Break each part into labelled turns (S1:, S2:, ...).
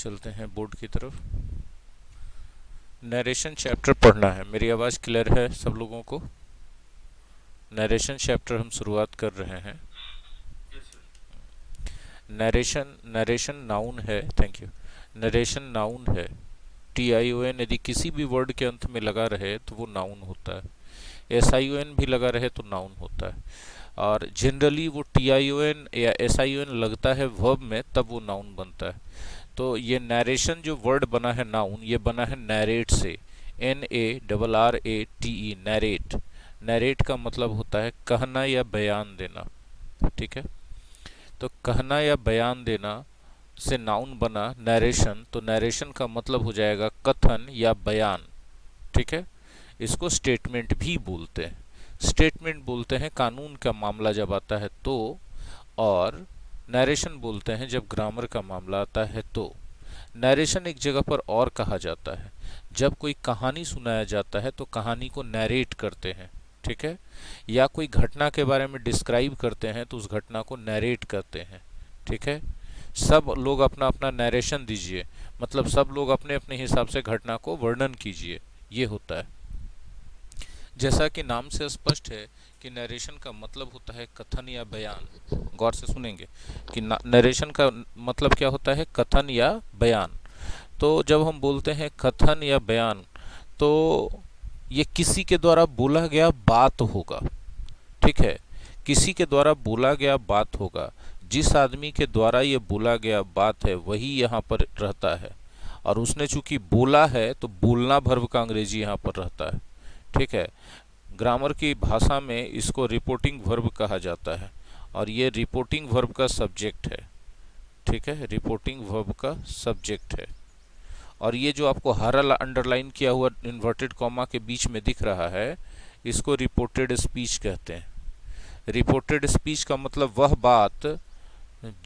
S1: चलते हैं बोर्ड की तरफ। नरेशन चैप्टर पढ़ना है। मेरी आवाज़ क्लियर है सब लोगों को? नरेशन चैप्टर हम शुरुआत कर रहे हैं। नरेशन नरेशन नाउन है। Thank you. नरेशन नाउन है। TION यदि किसी भी वर्ड के अंत में लगा रहे तो वो नाउन होता है। SION भी लगा रहे तो नाउन होता है। और जनरली वो TION या SION लगता है वर्ब में, तब वो नाउन बनता है। तो ये नरेशन जो वर्ड बना है नाउन, ये बना है नैरेट से। NARRATE, narrate. नैरेट का मतलब होता है कहना या बयान देना। ठीक है, तो कहना या बयान देना से नाउन बना नरेशन। तो नरेशन का मतलब हो जाएगा कथन या बयान। ठीक है, इसको स्टेटमेंट भी बोलते हैं। स्टेटमेंट बोलते हैं कानून का मामला जब आता है तो, और नरेशन बोलते हैं जब ग्रामर का मामला आता है तो। नरेशन एक जगह पर और कहा जाता है, जब कोई कहानी सुनाया जाता है तो कहानी को नरेट करते हैं। ठीक है, या कोई घटना के बारे में डिस्क्राइब करते हैं तो उस घटना को नरेट करते हैं। ठीक है, सब लोग अपना अपना नरेशन दीजिए, मतलब सब लोग अपने अपने हिसाब से घटना को वर्णन कीजिए, ये होता है। जैसा कि नाम से स्पष्ट है कि नरेशन का मतलब होता है कथन या बयान। गौर से सुनेंगे कि नरेशन का मतलब क्या होता है, कथन या बयान। तो जब हम बोलते हैं कथन या बयान, तो ये किसी के द्वारा बोला गया बात होगा। ठीक है, किसी के द्वारा बोला गया बात होगा। जिस आदमी के द्वारा ये बोला गया बात है वही यहाँ पर रहता है, और उसने चूंकि बोला है तो बोलना वर्ब का अंग्रेजी यहाँ पर रहता है। ठीक है, ग्रामर की भाषा में इसको रिपोर्टिंग वर्ब कहा जाता है, और ये रिपोर्टिंग वर्ब का सब्जेक्ट है। ठीक है, रिपोर्टिंग वर्ब का सब्जेक्ट है। और ये जो आपको हरा अंडरलाइन किया हुआ इन्वर्टेड कॉमा के बीच में दिख रहा है, इसको रिपोर्टेड स्पीच कहते हैं। रिपोर्टेड स्पीच का मतलब वह बात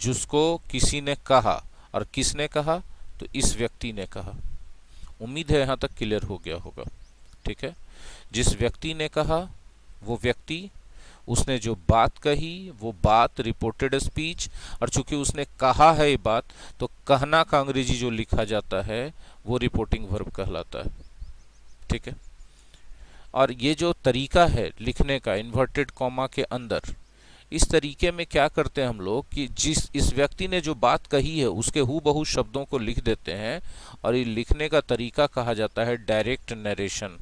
S1: जिसको किसी ने कहा, और किसने कहा, तो इस व्यक्ति ने कहा। उम्मीद है यहाँ तक क्लियर हो गया होगा। ठीक है, जिस व्यक्ति ने कहा वो व्यक्ति, उसने जो बात कही वो बात, रिपोर्टेड स्पीच। और चूंकि उसने कहा है ये बात, तो कहना का अंग्रेजी जो लिखा जाता है वो रिपोर्टिंग वर्ब कहलाता है। ठीक है, और ये जो तरीका है लिखने का इन्वर्टेड कॉमा के अंदर, इस तरीके में क्या करते हैं हम लोग कि इस व्यक्ति ने जो बात कही है उसके हूबहू शब्दों को लिख देते हैं, और ये लिखने का तरीका कहा जाता है डायरेक्ट नरेशन।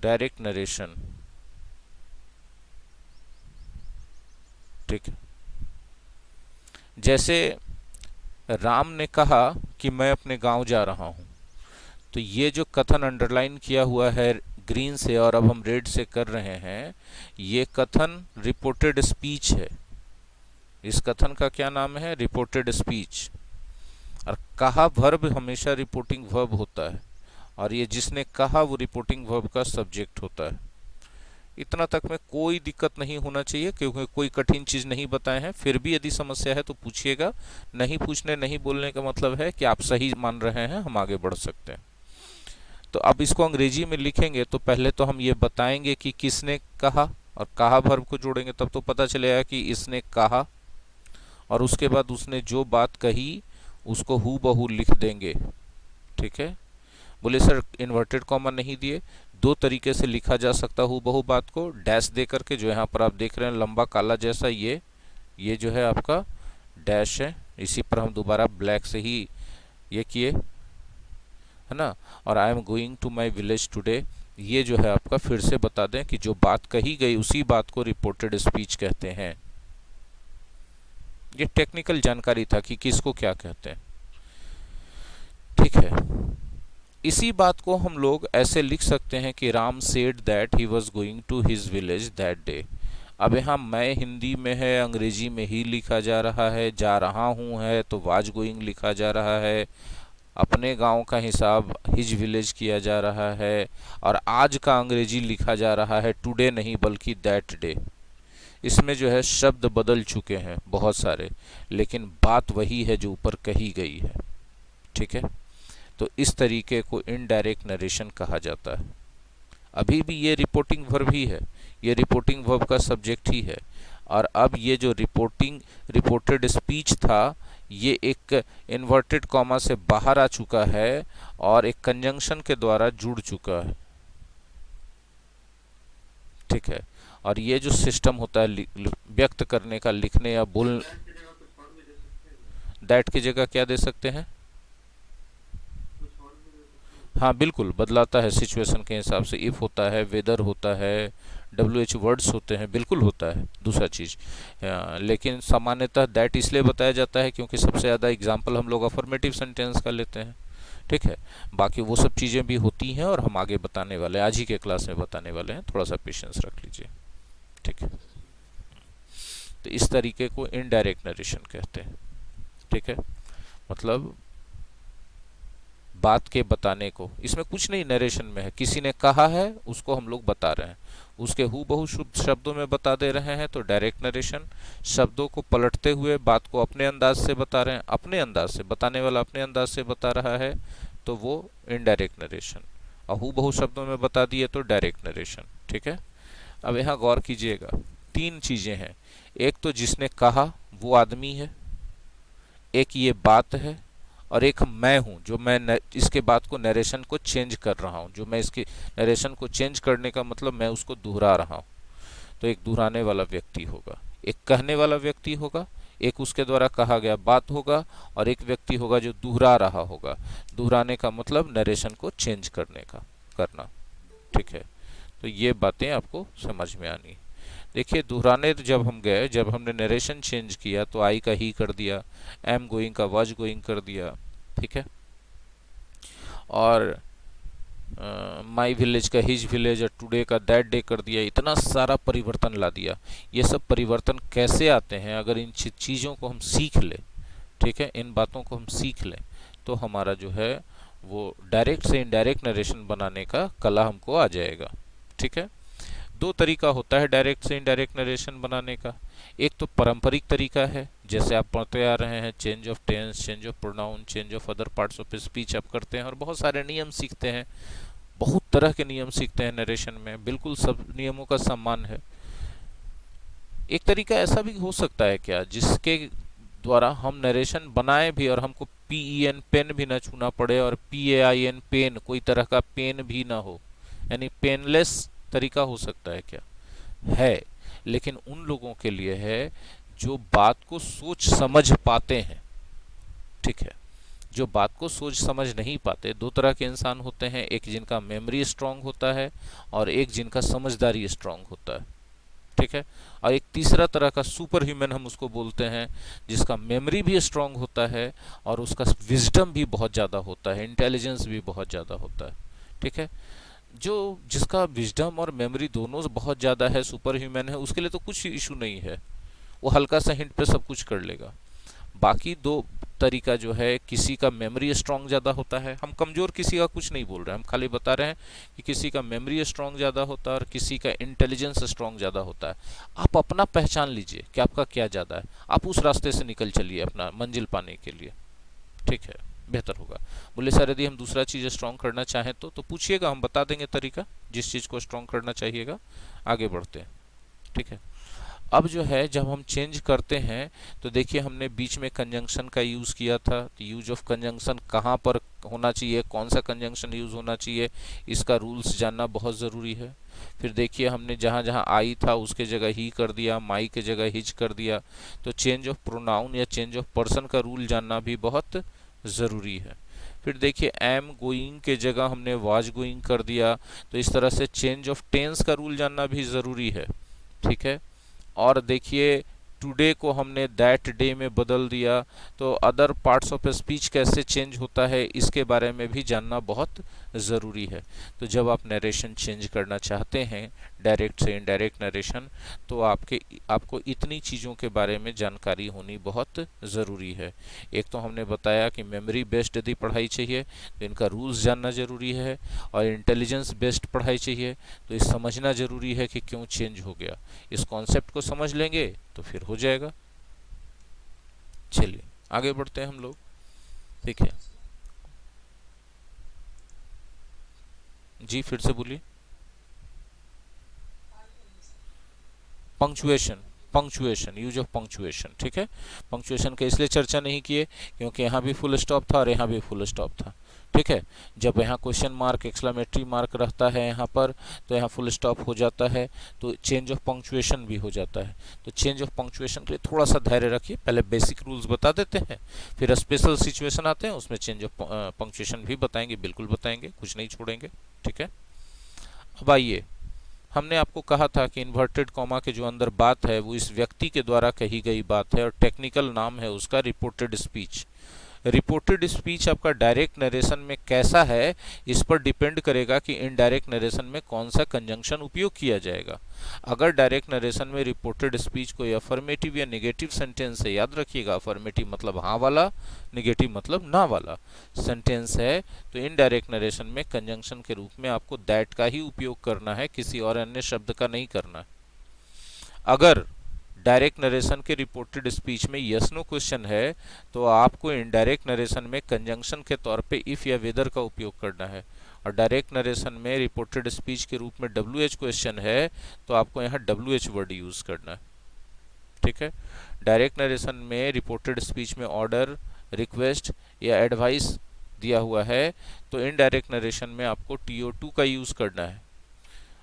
S1: Direct narration. ठीक है, जैसे राम ने कहा कि मैं अपने गांव जा रहा हूं, तो ये जो कथन अंडरलाइन किया हुआ है ग्रीन से और अब हम रेड से कर रहे हैं, ये कथन रिपोर्टेड स्पीच है। इस कथन का क्या नाम है, रिपोर्टेड स्पीच। और कहा वर्ब हमेशा रिपोर्टिंग वर्ब होता है, और ये जिसने कहा वो रिपोर्टिंग वर्ब का सब्जेक्ट होता है। इतना तक में कोई दिक्कत नहीं होना चाहिए, क्योंकि कोई कठिन चीज़ नहीं बताए हैं। फिर भी यदि समस्या है तो पूछिएगा। नहीं पूछने नहीं बोलने का मतलब है कि आप सही मान रहे हैं, हम आगे बढ़ सकते हैं। तो अब इसको अंग्रेजी में लिखेंगे तो पहले तो हम ये बताएंगे कि किसने कहा, और कहा वर्ब को जोड़ेंगे तब तो पता चलेगा कि इसने कहा, और उसके बाद उसने जो बात कही उसको हूबहू लिख देंगे। ठीक है, बोले सर इन्वर्टेड कॉमा नहीं दिए। दो तरीके से लिखा जा सकता हूबहू बात को, डैश दे करके, जो यहाँ पर आप देख रहे हैं लंबा काला जैसा, ये जो है आपका डैश है। इसी पर हम दोबारा ब्लैक से ही ये किए, है ना। और I am going to my village today, ये जो है आपका फिर से बता दें कि जो बात कही गई उसी बात को रिपोर्टेड स्पीच कहते हैं। ये टेक्निकल जानकारी था कि किसको क्या कहते हैं। ठीक है, इसी बात को हम लोग ऐसे लिख सकते हैं कि Ram said that he was going to his village that day. अब यहाँ मैं हिंदी में है, अंग्रेजी में ही लिखा जा रहा है। जा रहा हूँ है तो वाज गोइंग लिखा जा रहा है। अपने गांव का हिसाब हिज विलेज किया जा रहा है, और आज का अंग्रेजी लिखा जा रहा है टुडे नहीं बल्कि दैट डे। इसमें जो है शब्द बदल चुके हैं बहुत सारे, लेकिन बात वही है जो ऊपर कही गई है। ठीक है, तो इस तरीके को इनडायरेक्ट नरेशन कहा जाता है। अभी भी ये रिपोर्टिंग वर्ब ही है, ये रिपोर्टिंग वर्ब का सब्जेक्ट ही है। और अब ये जो रिपोर्टेड स्पीच था, ये एक इन्वर्टेड कॉमा से बाहर आ चुका है और एक कंजंक्शन के द्वारा जुड़ चुका है। ठीक है, और ये जो सिस्टम होता है व्यक्त करने का, लिखने या बोल, दैट की जगह क्या दे सकते हैं? हाँ बिल्कुल, बदलाता है सिचुएशन के हिसाब से। इफ़ होता है, वेदर होता है, WH वर्ड्स होते हैं, बिल्कुल होता है। दूसरा चीज़, लेकिन सामान्यतः दैट इसलिए बताया जाता है क्योंकि सबसे ज़्यादा एग्जाम्पल हम लोग अफर्मेटिव सेंटेंस का लेते हैं। ठीक है, बाकी वो सब चीज़ें भी होती हैं और हम आगे बताने वाले हैं, आज ही के क्लास में बताने वाले हैं, थोड़ा सा पेशेंस रख लीजिए। ठीक है, तो इस तरीके को इनडायरेक्ट नरेशन कहते हैं। ठीक है, मतलब बात के बताने को, इसमें कुछ नहीं नरेशन में है, किसी ने कहा है उसको हम लोग बता रहे हैं, उसके हूबहू शुद्ध शब्दों में बता दे रहे हैं तो डायरेक्ट नरेशन। शब्दों को पलटते हुए बात को अपने अंदाज से बता रहे हैं, अपने अंदाज से, बताने वाला अपने अंदाज से बता रहा है तो वो इनडायरेक्ट नरेशन। और हूबहू शब्दों में बता दिए तो डायरेक्ट नरेशन। ठीक है, अब यहाँ गौर कीजिएगा, तीन चीजें हैं। एक तो जिसने कहा वो आदमी है, एक ये बात है, और एक मैं हूं जो मैं इसके बात को, नरेशन को चेंज कर रहा हूं। जो मैं इसके नरेशन को चेंज करने का मतलब मैं उसको दोहरा रहा हूं। तो एक दोहराने वाला व्यक्ति होगा, एक कहने वाला व्यक्ति होगा, एक उसके द्वारा कहा गया बात होगा, और एक व्यक्ति होगा जो दोहरा रहा होगा। दोहराने का मतलब नरेशन को चेंज करने का, करना। ठीक है, तो ये बातें आपको समझ में आनी। देखिए, दोहराने जब हम गए, जब हमने नरेशन चेंज किया तो आई का ही कर दिया, एम गोइंग का वाज गोइंग कर दिया। ठीक है, और माई विलेज का हिज विलेज, और टुडे का दैट डे कर दिया। इतना सारा परिवर्तन ला दिया। ये सब परिवर्तन कैसे आते हैं? अगर इन चीज़ों को हम सीख लें, ठीक है, इन बातों को हम सीख लें, तो हमारा जो है वो डायरेक्ट से इनडायरेक्ट नरेशन बनाने का कला हमको आ जाएगा। ठीक है, दो तरीका होता है डायरेक्ट से इनडायरेक्ट नरेशन बनाने का। एक तो पारंपरिक तरीका है, जैसे आप पढ़ते आ रहे हैं, change of tense, change of pronoun, change of other parts of speech आप करते हैं और बहुत सारे नियम सीखते हैं, बहुत तरह के नियम सीखते हैं नरेशन में, बिल्कुल सब नियमों का सम्मान है। एक तरीका ऐसा भी हो सकता है क्या, जिसके द्वारा हम नरेशन बनाए भी और हमको PEN पेन भी ना छूना पड़े, और PAIN पेन, कोई तरह का पेन भी ना हो, यानी पेनलेस तरीका हो सकता है क्या? है, लेकिन उन लोगों के लिए है जो बात को सोच समझ पाते हैं। ठीक है, जो बात को सोच समझ नहीं पाते, दो तरह के इंसान होते हैं, एक जिनका मेमोरी स्ट्रांग होता है और एक जिनका समझदारी स्ट्रांग होता है। ठीक है, और एक तीसरा तरह का सुपर ह्यूमन हम उसको बोलते हैं, जिसका मेमोरी भी स्ट्रांग होता है और उसका विजडम भी बहुत ज़्यादा होता है, इंटेलिजेंस भी बहुत ज़्यादा होता है। ठीक है, जो जिसका विजडम और मेमोरी दोनों बहुत ज़्यादा है, सुपर ह्यूमन है, उसके लिए तो कुछ इशू नहीं है, वो हल्का सा हिंट पे सब कुछ कर लेगा। बाकी दो तरीका जो है, किसी का मेमोरी स्ट्रांग ज़्यादा होता है, हम कमज़ोर किसी का कुछ नहीं बोल रहे हैं, हम खाली बता रहे हैं कि किसी का मेमोरी स्ट्रांग ज़्यादा होता है और किसी का इंटेलिजेंस स्ट्रांग ज़्यादा होता है। आप अपना पहचान लीजिए कि आपका क्या ज़्यादा है, आप उस रास्ते से निकल चलिए अपना मंजिल पाने के लिए। ठीक है, बेहतर होगा। बोले सर, यदि हम दूसरा चीज़ स्ट्रांग करना चाहें तो पूछिएगा, हम बता देंगे तरीका, जिस चीज़ को स्ट्रांग करना चाहिएगा। आगे बढ़ते हैं। ठीक है, अब जो है, जब हम चेंज करते हैं तो देखिए, हमने बीच में कंजंक्शन का यूज़ किया था, तो यूज ऑफ कंजंक्शन कहाँ पर होना चाहिए, कौन सा कंजंक्शन यूज़ होना चाहिए, इसका रूल्स जानना बहुत ज़रूरी है। फिर देखिए, हमने जहाँ जहाँ आई था उसके जगह ही कर दिया, माई के जगह हिज कर दिया, तो चेंज ऑफ प्रोनाउन या चेंज ऑफ पर्सन का रूल जानना भी बहुत ज़रूरी है। फिर देखिए, एम गोइंग के जगह हमने वाज गोइंग कर दिया, तो इस तरह से चेंज ऑफ टेंस का रूल जानना भी ज़रूरी है। ठीक है, और देखिए, टुडे को हमने दैट डे में बदल दिया, तो अदर पार्ट्स ऑफ स्पीच कैसे चेंज होता है इसके बारे में भी जानना बहुत ज़रूरी है। तो जब आप नरेशन चेंज करना चाहते हैं, डायरेक्ट से इनडायरेक्ट नरेशन, तो आपको इतनी चीज़ों के बारे में जानकारी होनी बहुत ज़रूरी है। एक तो हमने बताया कि मेमोरी बेस्ड यदि पढ़ाई चाहिए तो इनका रूल्स जानना ज़रूरी है, और इंटेलिजेंस बेस्ड पढ़ाई चाहिए तो ये समझना ज़रूरी है कि क्यों चेंज हो गया। इस कॉन्सेप्ट को समझ लेंगे तो फिर हो जाएगा। चलिए आगे बढ़ते हैं हम लोग। ठीक है जी, फिर से बोलिए। Punctuation, punctuation, use of punctuation, ठीक है। पंक्चुएशन का इसलिए चर्चा नहीं किए क्योंकि यहाँ भी फुल स्टॉप था और यहाँ भी फुल स्टॉप था, ठीक है। जब यहाँ क्वेश्चन मार्क एक्सक्लेमेटरी मार्क रहता है यहाँ पर, तो यहाँ फुल स्टॉप हो जाता है, तो चेंज ऑफ पंक्चुएशन भी हो जाता है। तो चेंज ऑफ पंक्चुएशन के लिए थोड़ा सा धैर्य रखिए, पहले बेसिक रूल्स बता देते हैं, फिर स्पेशल सिचुएशन आते हैं, उसमें चेंज ऑफ पंक्चुएशन भी बताएंगे, बिल्कुल बताएंगे, कुछ नहीं छोड़ेंगे, ठीक है। अब आइए, हमने आपको कहा था कि इन्वर्टेड कॉमा के जो अंदर बात है वो इस व्यक्ति के द्वारा कही गई बात है और टेक्निकल नाम है उसका रिपोर्टेड स्पीच। रिपोर्टेड स्पीच आपका डायरेक्ट नरेशन में कैसा है, इस पर डिपेंड करेगा कि इनडायरेक्ट नरेशन में कौन सा कंजंक्शन उपयोग किया जाएगा। अगर डायरेक्ट नरेशन में रिपोर्टेड स्पीच कोई अफर्मेटिव या नेगेटिव सेंटेंस है, याद रखिएगा अफर्मेटिव मतलब हाँ वाला, नेगेटिव मतलब ना वाला सेंटेंस है, तो इनडायरेक्ट नरेशन में कंजंक्शन के रूप में आपको दैट का ही उपयोग करना है, किसी और अन्य शब्द का नहीं करना है। अगर डायरेक्ट नरेशन के रिपोर्टेड स्पीच में यस नो क्वेश्चन है, तो आपको इनडायरेक्ट नरेशन में कंजंक्शन के तौर पे इफ या वेदर का उपयोग करना है। और डायरेक्ट नरेशन में रिपोर्टेड स्पीच के रूप में WH क्वेश्चन है, तो आपको यहाँ WH वर्ड यूज करना है, ठीक है। डायरेक्ट नरेशन में रिपोर्टेड स्पीच में ऑर्डर, रिक्वेस्ट या एडवाइस दिया हुआ है, तो इनडायरेक्ट नरेशन में आपको TO2 का यूज करना है।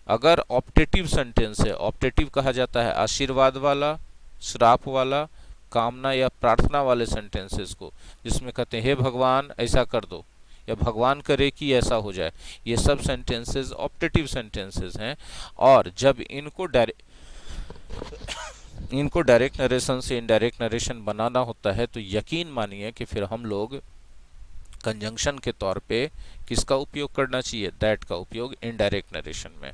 S1: अगर ऑप्टेटिव सेंटेंस है, ऑप्टेटिव कहा जाता है आशीर्वाद वाला, श्राप वाला, कामना या प्रार्थना वाले सेंटेंसेस को, जिसमें कहते हैं हे भगवान ऐसा कर दो या भगवान करे कि ऐसा हो जाए, ये सब सेंटेंसेस ऑप्टेटिव सेंटेंसेस हैं। और जब इनको डायरेक्ट नरेशन से इनडायरेक्ट नरेशन बनाना होता है, तो यकीन मानिए कि फिर हम लोग कंजंक्शन के तौर पे किसका उपयोग करना चाहिए, दैट का उपयोग इनडायरेक्ट नरेशन में।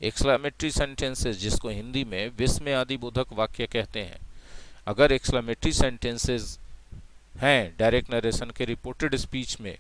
S1: एक्सक्लेमेटरी सेंटेंसेस, जिसको हिंदी में विस्मय आदि बोधक वाक्य कहते हैं, अगर एक्सक्लेमेटरी सेंटेंसेस हैं डायरेक्ट नरेशन के रिपोर्टेड स्पीच में,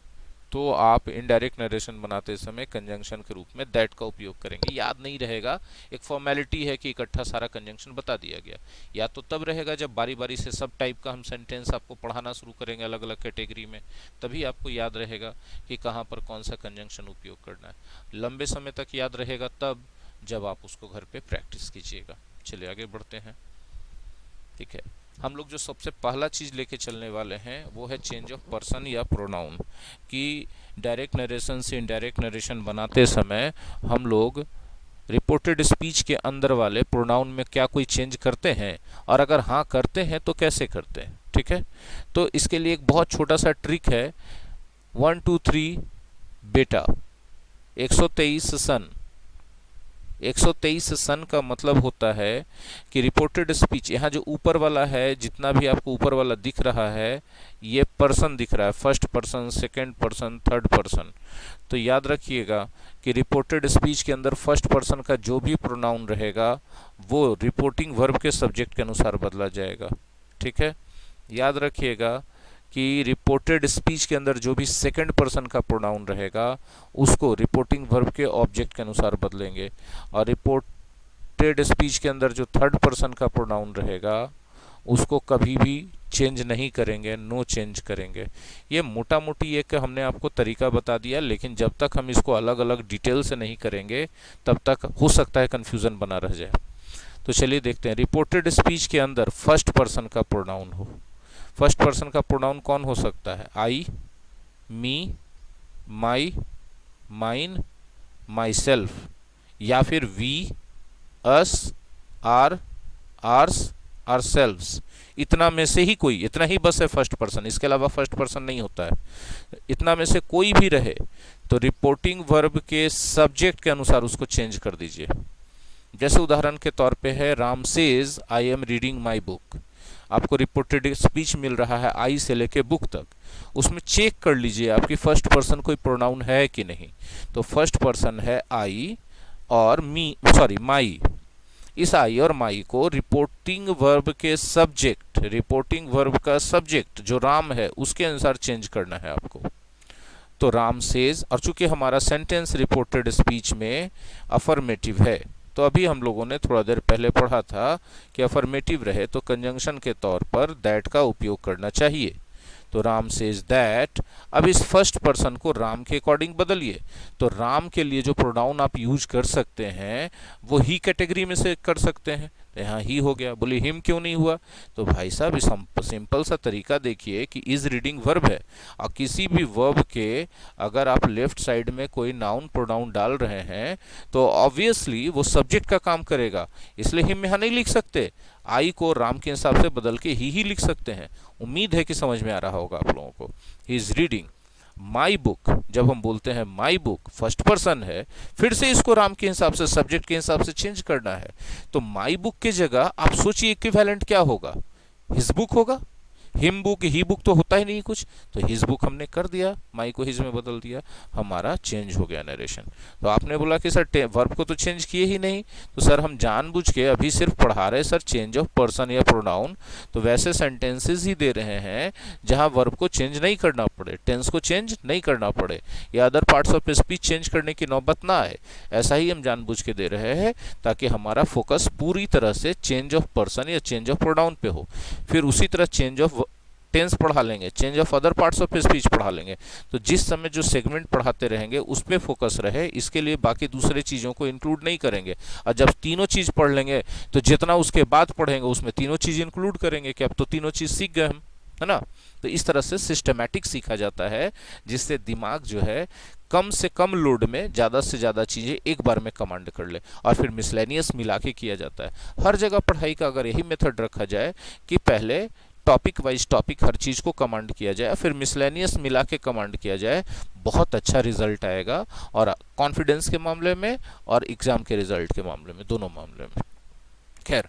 S1: तो आप इनडायरेक्ट नरेशन बनाते समय कंजंक्शन के रूप में दैट का उपयोग करेंगे। याद नहीं रहेगा, एक फॉर्मेलिटी है कि इकट्ठा सारा कंजंक्शन बता दिया गया। या तो तब रहेगा जब बारी बारी से सब टाइप का हम सेंटेंस आपको पढ़ाना शुरू करेंगे अलग अलग कैटेगरी में, तभी आपको याद रहेगा कि कहाँ पर कौन सा कंजंक्शन उपयोग करना है। लंबे समय तक याद रहेगा तब जब आप उसको घर पे प्रैक्टिस कीजिएगा। चलिए आगे बढ़ते हैं, ठीक है। हम लोग जो सबसे पहला चीज़ लेके चलने वाले हैं वो है चेंज ऑफ पर्सन या प्रोनाउन। कि डायरेक्ट नरेशन से इनडायरेक्ट नरेशन बनाते समय हम लोग रिपोर्टेड स्पीच के अंदर वाले प्रोनाउन में क्या कोई चेंज करते हैं, और अगर हाँ करते हैं तो कैसे करते हैं, ठीक है। तो इसके लिए एक बहुत छोटा सा ट्रिक है। 1 2 3 बेटा, 123 सन। 123 सन का मतलब होता है कि रिपोर्टेड स्पीच, यहाँ जो ऊपर वाला है, जितना भी आपको ऊपर वाला दिख रहा है, ये पर्सन दिख रहा है, first person, second person, third person. तो याद रखिएगा कि रिपोर्टेड स्पीच के अंदर फर्स्ट पर्सन का जो भी प्रोनाउन रहेगा वो रिपोर्टिंग वर्ब के सब्जेक्ट के अनुसार बदला जाएगा, ठीक है। याद रखिएगा कि रिपोर्टेड स्पीच के अंदर जो भी सेकंड पर्सन का प्रोनाउन रहेगा उसको रिपोर्टिंग वर्ब के ऑब्जेक्ट के अनुसार बदलेंगे, और रिपोर्टेड स्पीच के अंदर जो थर्ड पर्सन का प्रोनाउन रहेगा उसको कभी भी चेंज नहीं करेंगे, नो चेंज करेंगे। ये मोटा मोटी एक हमने आपको तरीका बता दिया, लेकिन जब तक हम इसको अलग अलग डिटेल से नहीं करेंगे तब तक हो सकता है कन्फ्यूज़न बना रह जाए। तो चलिए देखते हैं। रिपोर्टेड स्पीच के अंदर फर्स्ट पर्सन का प्रोनाउन हो। फर्स्ट पर्सन का प्रोनाउन कौन हो सकता है? आई, मी, माई, माइन, माई सेल्फ, या फिर we, us, our, ours, ourselves. इतना में से ही कोई, इतना ही बस है फर्स्ट पर्सन, इसके अलावा फर्स्ट पर्सन नहीं होता है। इतना में से कोई भी रहे तो रिपोर्टिंग वर्ब के सब्जेक्ट के अनुसार उसको चेंज कर दीजिए। जैसे उदाहरण के तौर पे है Ram says I am reading my book. आपको रिपोर्टेड स्पीच मिल रहा है आई से लेके बुक तक, उसमें चेक कर लीजिए आपकी फर्स्ट पर्सन कोई प्रोनाउन है कि नहीं। तो फर्स्ट पर्सन है आई और माई। इस आई और माई को रिपोर्टिंग वर्ब के सब्जेक्ट, रिपोर्टिंग वर्ब का सब्जेक्ट जो राम है उसके अनुसार चेंज करना है आपको। तो राम सेज, और चूंकि हमारा सेंटेंस रिपोर्टेड स्पीच में अफर्मेटिव है, तो अभी हम लोगों ने थोड़ा देर पहले पढ़ा था कि अफर्मेटिव रहे तो कंजंक्शन के तौर पर दैट का उपयोग करना चाहिए। तो राम सेज दैट। अब इस फर्स्ट पर्सन को राम के अकॉर्डिंग बदलिए। तो राम के लिए जो प्रोनाउन आप यूज कर सकते हैं वो ही कैटेगरी में से कर सकते हैं। तो यहाँ ही हो गया। बोले हिम क्यों नहीं हुआ? तो भाई साहब सिंपल सा तरीका देखिए कि इज रीडिंग वर्ब है, और किसी भी वर्ब के अगर आप लेफ्ट साइड में कोई नाउन प्रोनाउन डाल रहे हैं तो ऑब्वियसली वो सब्जेक्ट का काम करेगा, इसलिए हिम यहाँ नहीं लिख सकते, आई को राम के हिसाब से बदल के ही लिख सकते हैं। उम्मीद है कि समझ में आ रहा होगा आप लोगों को। He is reading my book, जब हम बोलते हैं माई बुक फर्स्ट पर्सन है, फिर से इसको राम के हिसाब से सब्जेक्ट के हिसाब से चेंज करना है, तो माई बुक की जगह आप सोचिए इक्विवेलेंट क्या होगा, हिज बुक होगा। हिम बुक ही बुक तो होता ही नहीं कुछ, तो हिज बुक हमने कर दिया, माई को हिज में बदल दिया, हमारा चेंज हो गया नरेशन। तो आपने बोला कि सर वर्ब को तो चेंज किए ही नहीं, तो सर हम जानबूझ के अभी सिर्फ पढ़ा रहे सर चेंज ऑफ पर्सन या प्रोनाउन, तो वैसे सेंटेंसेस ही दे रहे हैं जहां वर्ब को चेंज नहीं करना पड़े, टेंस को चेंज नहीं करना पड़े, या other parts of speech change करने की नौबत ना आए, ऐसा ही हम जानबूझ के दे रहे हैं ताकि हमारा फोकस पूरी तरह से चेंज ऑफ पर्सन या चेंज ऑफ प्रोनाउन पे हो। फिर उसी तरह चेंज ऑफ टेंस पढ़ा लेंगे, change of other parts of speech पढ़ा लेंगे, तो जिस समय जो सेगमेंट पढ़ाते रहेंगे उस पर फोकस रहे, इसके लिए बाकी दूसरे चीज़ों को इंक्लूड नहीं करेंगे। और जब तीनों चीज़ पढ़ लेंगे तो जितना उसके बाद पढ़ेंगे उसमें तीनों चीज़ इंक्लूड करेंगे कि अब तो तीनों चीज़ सीख गए हम, है ना। तो इस तरह से सिस्टमैटिक सीखा जाता है, जिससे दिमाग जो है कम से कम लोड में ज़्यादा से ज़्यादा चीज़ें एक बार में कमांड कर ले, और फिर मिसलेनियस मिला के किया जाता है। हर जगह पढ़ाई का अगर यही मेथड रखा जाए कि पहले टॉपिक वाइज टॉपिक हर चीज़ को कमांड किया जाए, फिर मिसलेनियस मिला के कमांड किया जाए, बहुत अच्छा रिजल्ट आएगा, और कॉन्फिडेंस के मामले में और एग्जाम के रिजल्ट के मामले में, दोनों मामले में। खैर,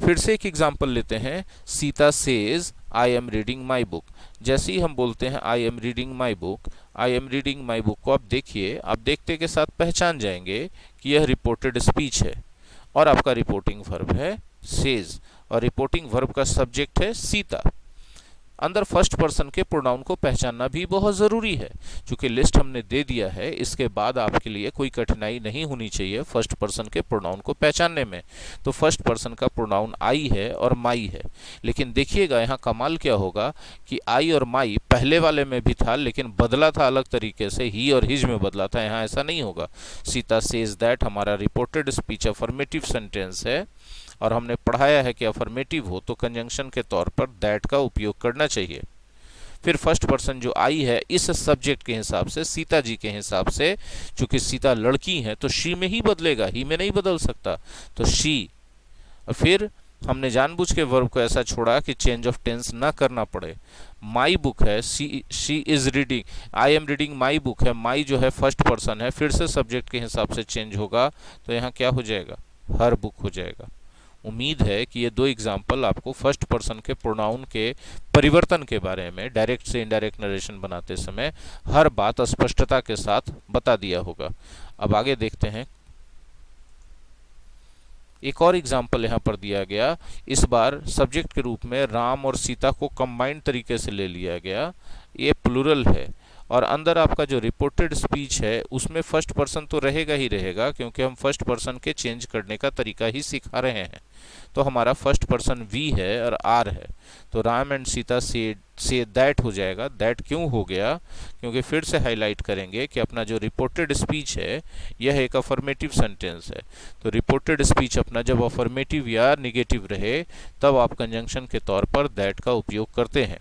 S1: फिर से एक एग्जाम्पल लेते हैं। Sita says I am reading my book. जैसे ही हम बोलते हैं I am reading my book, I am reading my book को आप देखिए, आप देखते के साथ पहचान जाएंगे कि यह रिपोर्टेड स्पीच है, और आपका रिपोर्टिंग वर्ब है सेज, और रिपोर्टिंग वर्ब का सब्जेक्ट है सीता। अंदर फर्स्ट पर्सन के प्रोनाउन को पहचानना भी बहुत ज़रूरी है, क्योंकि लिस्ट हमने दे दिया है, इसके बाद आपके लिए कोई कठिनाई नहीं होनी चाहिए फर्स्ट पर्सन के प्रोनाउन को पहचानने में। तो फर्स्ट पर्सन का प्रोनाउन आई है और माई है, लेकिन देखिएगा यहाँ कमाल क्या होगा कि आई और माई पहले वाले में भी था, लेकिन बदला था अलग तरीके से, ही और हिज में बदला था, यहाँ ऐसा नहीं होगा। सीता सेज दैट हमारा रिपोर्टेड स्पीच अफर्मेटिव सेंटेंस है, और हमने पढ़ाया है कि अफर्मेटिव हो तो कंजंक्शन के तौर पर दैट का उपयोग करना चाहिए। फिर फर्स्ट पर्सन जो आई है इस सब्जेक्ट के हिसाब से, सीता जी के हिसाब से, चूंकि सीता लड़की है तो शी में ही बदलेगा, ही में नहीं बदल सकता, तो शी। और फिर हमने जानबूझ के वर्ब को ऐसा छोड़ा कि चेंज ऑफ टेंस ना करना पड़े। माई बुक है, she is reading, I am reading my book है, माई जो है फर्स्ट पर्सन है, फिर से सब्जेक्ट के हिसाब से चेंज होगा, तो यहाँ क्या हो जाएगा, हर बुक हो जाएगा। उम्मीद है कि ये दो एग्जाम्पल आपको फर्स्ट पर्सन के प्रोनाउन के परिवर्तन के बारे में डायरेक्ट से इनडायरेक्ट नरेशन बनाते समय हर बात स्पष्टता के साथ बता दिया होगा। अब आगे देखते हैं, एक और एग्जाम्पल यहाँ पर दिया गया। इस बार सब्जेक्ट के रूप में राम और सीता को कंबाइंड तरीके से ले लिया गया, ये प्लूरल है, और अंदर आपका जो रिपोर्टेड स्पीच है उसमें फर्स्ट पर्सन तो रहेगा ही रहेगा, क्योंकि हम फर्स्ट पर्सन के चेंज करने का तरीका ही सिखा रहे हैं। तो हमारा फर्स्ट पर्सन वी है और आर है, तो Ram and Sita say that हो जाएगा। दैट क्यों हो गया? क्योंकि फिर से हाईलाइट करेंगे कि अपना जो रिपोर्टेड स्पीच है यह एक अफर्मेटिव सेंटेंस है, तो रिपोर्टेड स्पीच अपना जब अफर्मेटिव या निगेटिव रहे तब आप कंजंक्शन के तौर पर दैट का उपयोग करते हैं।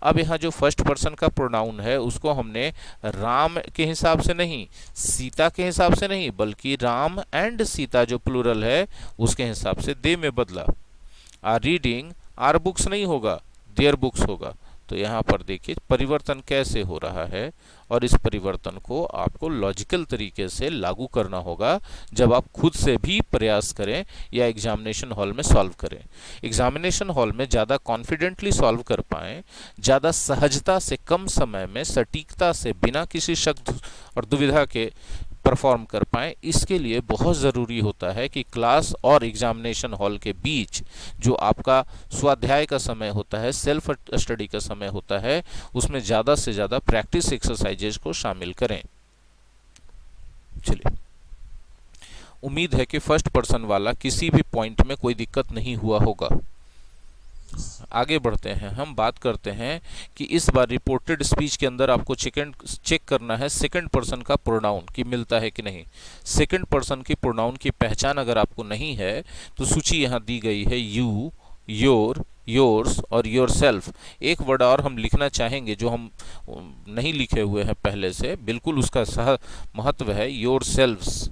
S1: अब यहाँ जो फर्स्ट पर्सन का प्रोनाउन है उसको हमने राम के हिसाब से नहीं, सीता के हिसाब से नहीं, बल्कि राम एंड सीता जो प्लूरल है उसके हिसाब से दे में बदला। आर रीडिंग, आर बुक्स नहीं होगा, देयर बुक्स होगा। तो यहाँ पर देखिए परिवर्तन कैसे हो रहा है, और इस परिवर्तन को आपको लॉजिकल तरीके से लागू करना होगा जब आप खुद से भी प्रयास करें या एग्जामिनेशन हॉल में सॉल्व करें। एग्जामिनेशन हॉल में ज़्यादा कॉन्फिडेंटली सॉल्व कर पाएँ, ज़्यादा सहजता से, कम समय में सटीकता से, बिना किसी शक और दुविधा के परफॉर्म कर पाएँ, इसके लिए बहुत ज़रूरी होता है कि क्लास और एग्जामिनेशन हॉल के बीच जो आपका स्वाध्याय का समय होता है, सेल्फ स्टडी का समय होता है, उसमें ज़्यादा से ज़्यादा प्रैक्टिस एक्सरसाइजेज को शामिल करें। चलिए, उम्मीद है कि फर्स्ट पर्सन वाला किसी भी पॉइंट में कोई दिक्कत नहीं हुआ होगा। आगे बढ़ते हैं, हम बात करते हैं कि इस बार रिपोर्टेड स्पीच के अंदर आपको चेक करना है सेकंड पर्सन का प्रोनाउन कि मिलता है कि नहीं। सेकंड पर्सन की प्रोनाउन की पहचान अगर आपको नहीं है तो सूची यहाँ दी गई है, यू, योर, योर्स और योर सेल्फ। एक वर्ड और हम लिखना चाहेंगे जो हम नहीं लिखे हुए हैं पहले से, बिल्कुल उसका सह महत्व है, योर सेल्व्स।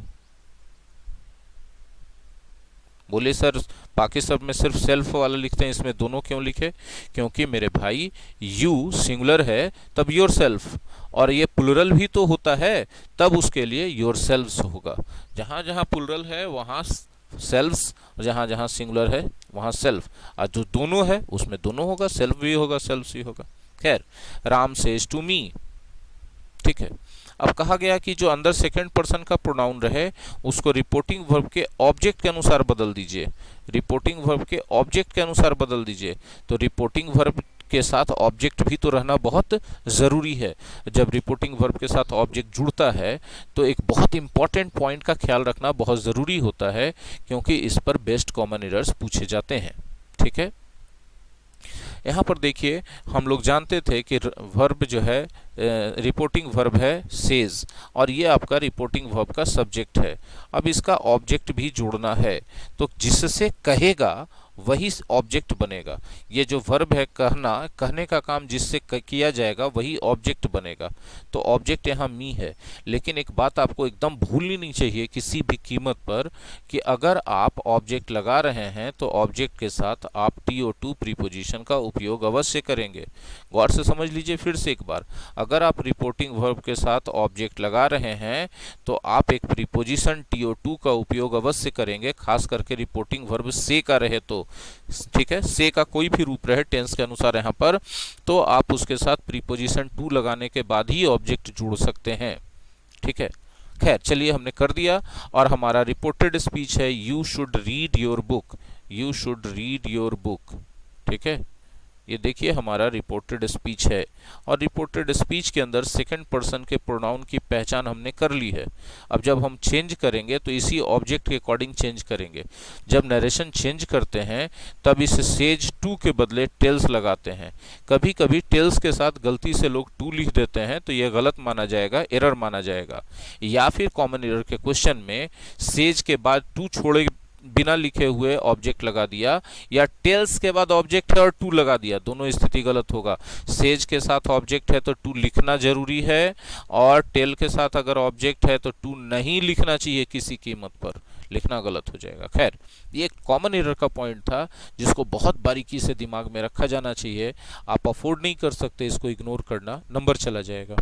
S1: बोले सर बाकी सब में सिर्फ सेल्फ वाला लिखते हैं, इसमें दोनों क्यों लिखे? क्योंकि मेरे भाई यू सिंगुलर है तब योर सेल्फ, और ये प्लुरल भी तो होता है तब उसके लिए योर सेल्व्स होगा। जहां जहां प्लुरल है वहां सेल्व्स, जहां जहां सिंगुलर है वहां सेल्फ, और जो दोनों है उसमें दोनों होगा, सेल्फ भी होगा सेल्व्स भी होगा। खैर, राम सेज टू मी, ठीक है। अब कहा गया कि जो अंदर सेकंड पर्सन का प्रोनाउन रहे उसको रिपोर्टिंग वर्ब के ऑब्जेक्ट के अनुसार बदल दीजिए, रिपोर्टिंग वर्ब के ऑब्जेक्ट के अनुसार बदल दीजिए। तो रिपोर्टिंग वर्ब के साथ ऑब्जेक्ट भी तो रहना बहुत ज़रूरी है। जब रिपोर्टिंग वर्ब के साथ ऑब्जेक्ट जुड़ता है तो एक बहुत इंपॉर्टेंट पॉइंट का ख्याल रखना बहुत ज़रूरी होता है, क्योंकि इस पर बेस्ट कॉमन एरर्स पूछे जाते हैं, ठीक है। यहाँ पर देखिए, हम लोग जानते थे कि वर्ब जो है रिपोर्टिंग वर्ब है सेज, और ये आपका रिपोर्टिंग वर्ब का सब्जेक्ट है। अब इसका ऑब्जेक्ट भी जोड़ना है, तो जिससे कहेगा वही ऑब्जेक्ट बनेगा। ये जो वर्ब है कहना, कहने का काम जिससे किया जाएगा वही ऑब्जेक्ट बनेगा। तो ऑब्जेक्ट यहाँ मी है। लेकिन एक बात आपको एकदम भूलनी नहीं चाहिए किसी भी कीमत पर, कि अगर आप ऑब्जेक्ट लगा रहे हैं तो ऑब्जेक्ट के साथ आप TO2 प्रीपोजिशन का उपयोग अवश्य करेंगे। गौर से समझ लीजिए फिर से एक बार, अगर आप रिपोर्टिंग वर्ब के साथ ऑब्जेक्ट लगा रहे हैं तो आप एक प्रीपोजिशन TO2 का उपयोग अवश्य करेंगे, खास करके रिपोर्टिंग वर्ब से का रहे तो, ठीक है। से का कोई भी रूप रहे टेंस के अनुसार यहाँ पर, तो आप उसके साथ प्रीपोजिशन टू लगाने के बाद ही ऑब्जेक्ट जोड़ सकते हैं, ठीक है। खैर चलिए, हमने कर दिया, और हमारा रिपोर्टेड स्पीच है you should read your book, you should read your book, ठीक है। ये देखिए हमारा रिपोर्टेड स्पीच है, और रिपोर्टेड स्पीच के अंदर सेकंड पर्सन के प्रोनाउन की पहचान हमने कर ली है। अब जब हम चेंज करेंगे तो इसी ऑब्जेक्ट के अकॉर्डिंग चेंज करेंगे। जब नरेशन चेंज करते हैं तब इस सेज टू के बदले टेल्स लगाते हैं। कभी कभी टेल्स के साथ गलती से लोग टू लिख देते हैं तो यह गलत माना जाएगा, एरर माना जाएगा। या फिर कॉमन एरर के क्वेश्चन में सेज के बाद टू छोड़े बिना लिखे हुए ऑब्जेक्ट लगा दिया, या टेल्स के बाद ऑब्जेक्ट है और टू लगा दिया, दोनों स्थिति गलत होगा। सेज के साथ ऑब्जेक्ट है तो टू लिखना जरूरी है, और टेल के साथ अगर ऑब्जेक्ट है तो टू नहीं लिखना चाहिए किसी कीमत पर, लिखना गलत हो जाएगा। खैर, ये एक कॉमन एरर का पॉइंट था जिसको बहुत बारीकी से दिमाग में रखा जाना चाहिए। आप अफोर्ड नहीं कर सकते इसको इग्नोर करना, नंबर चला जाएगा,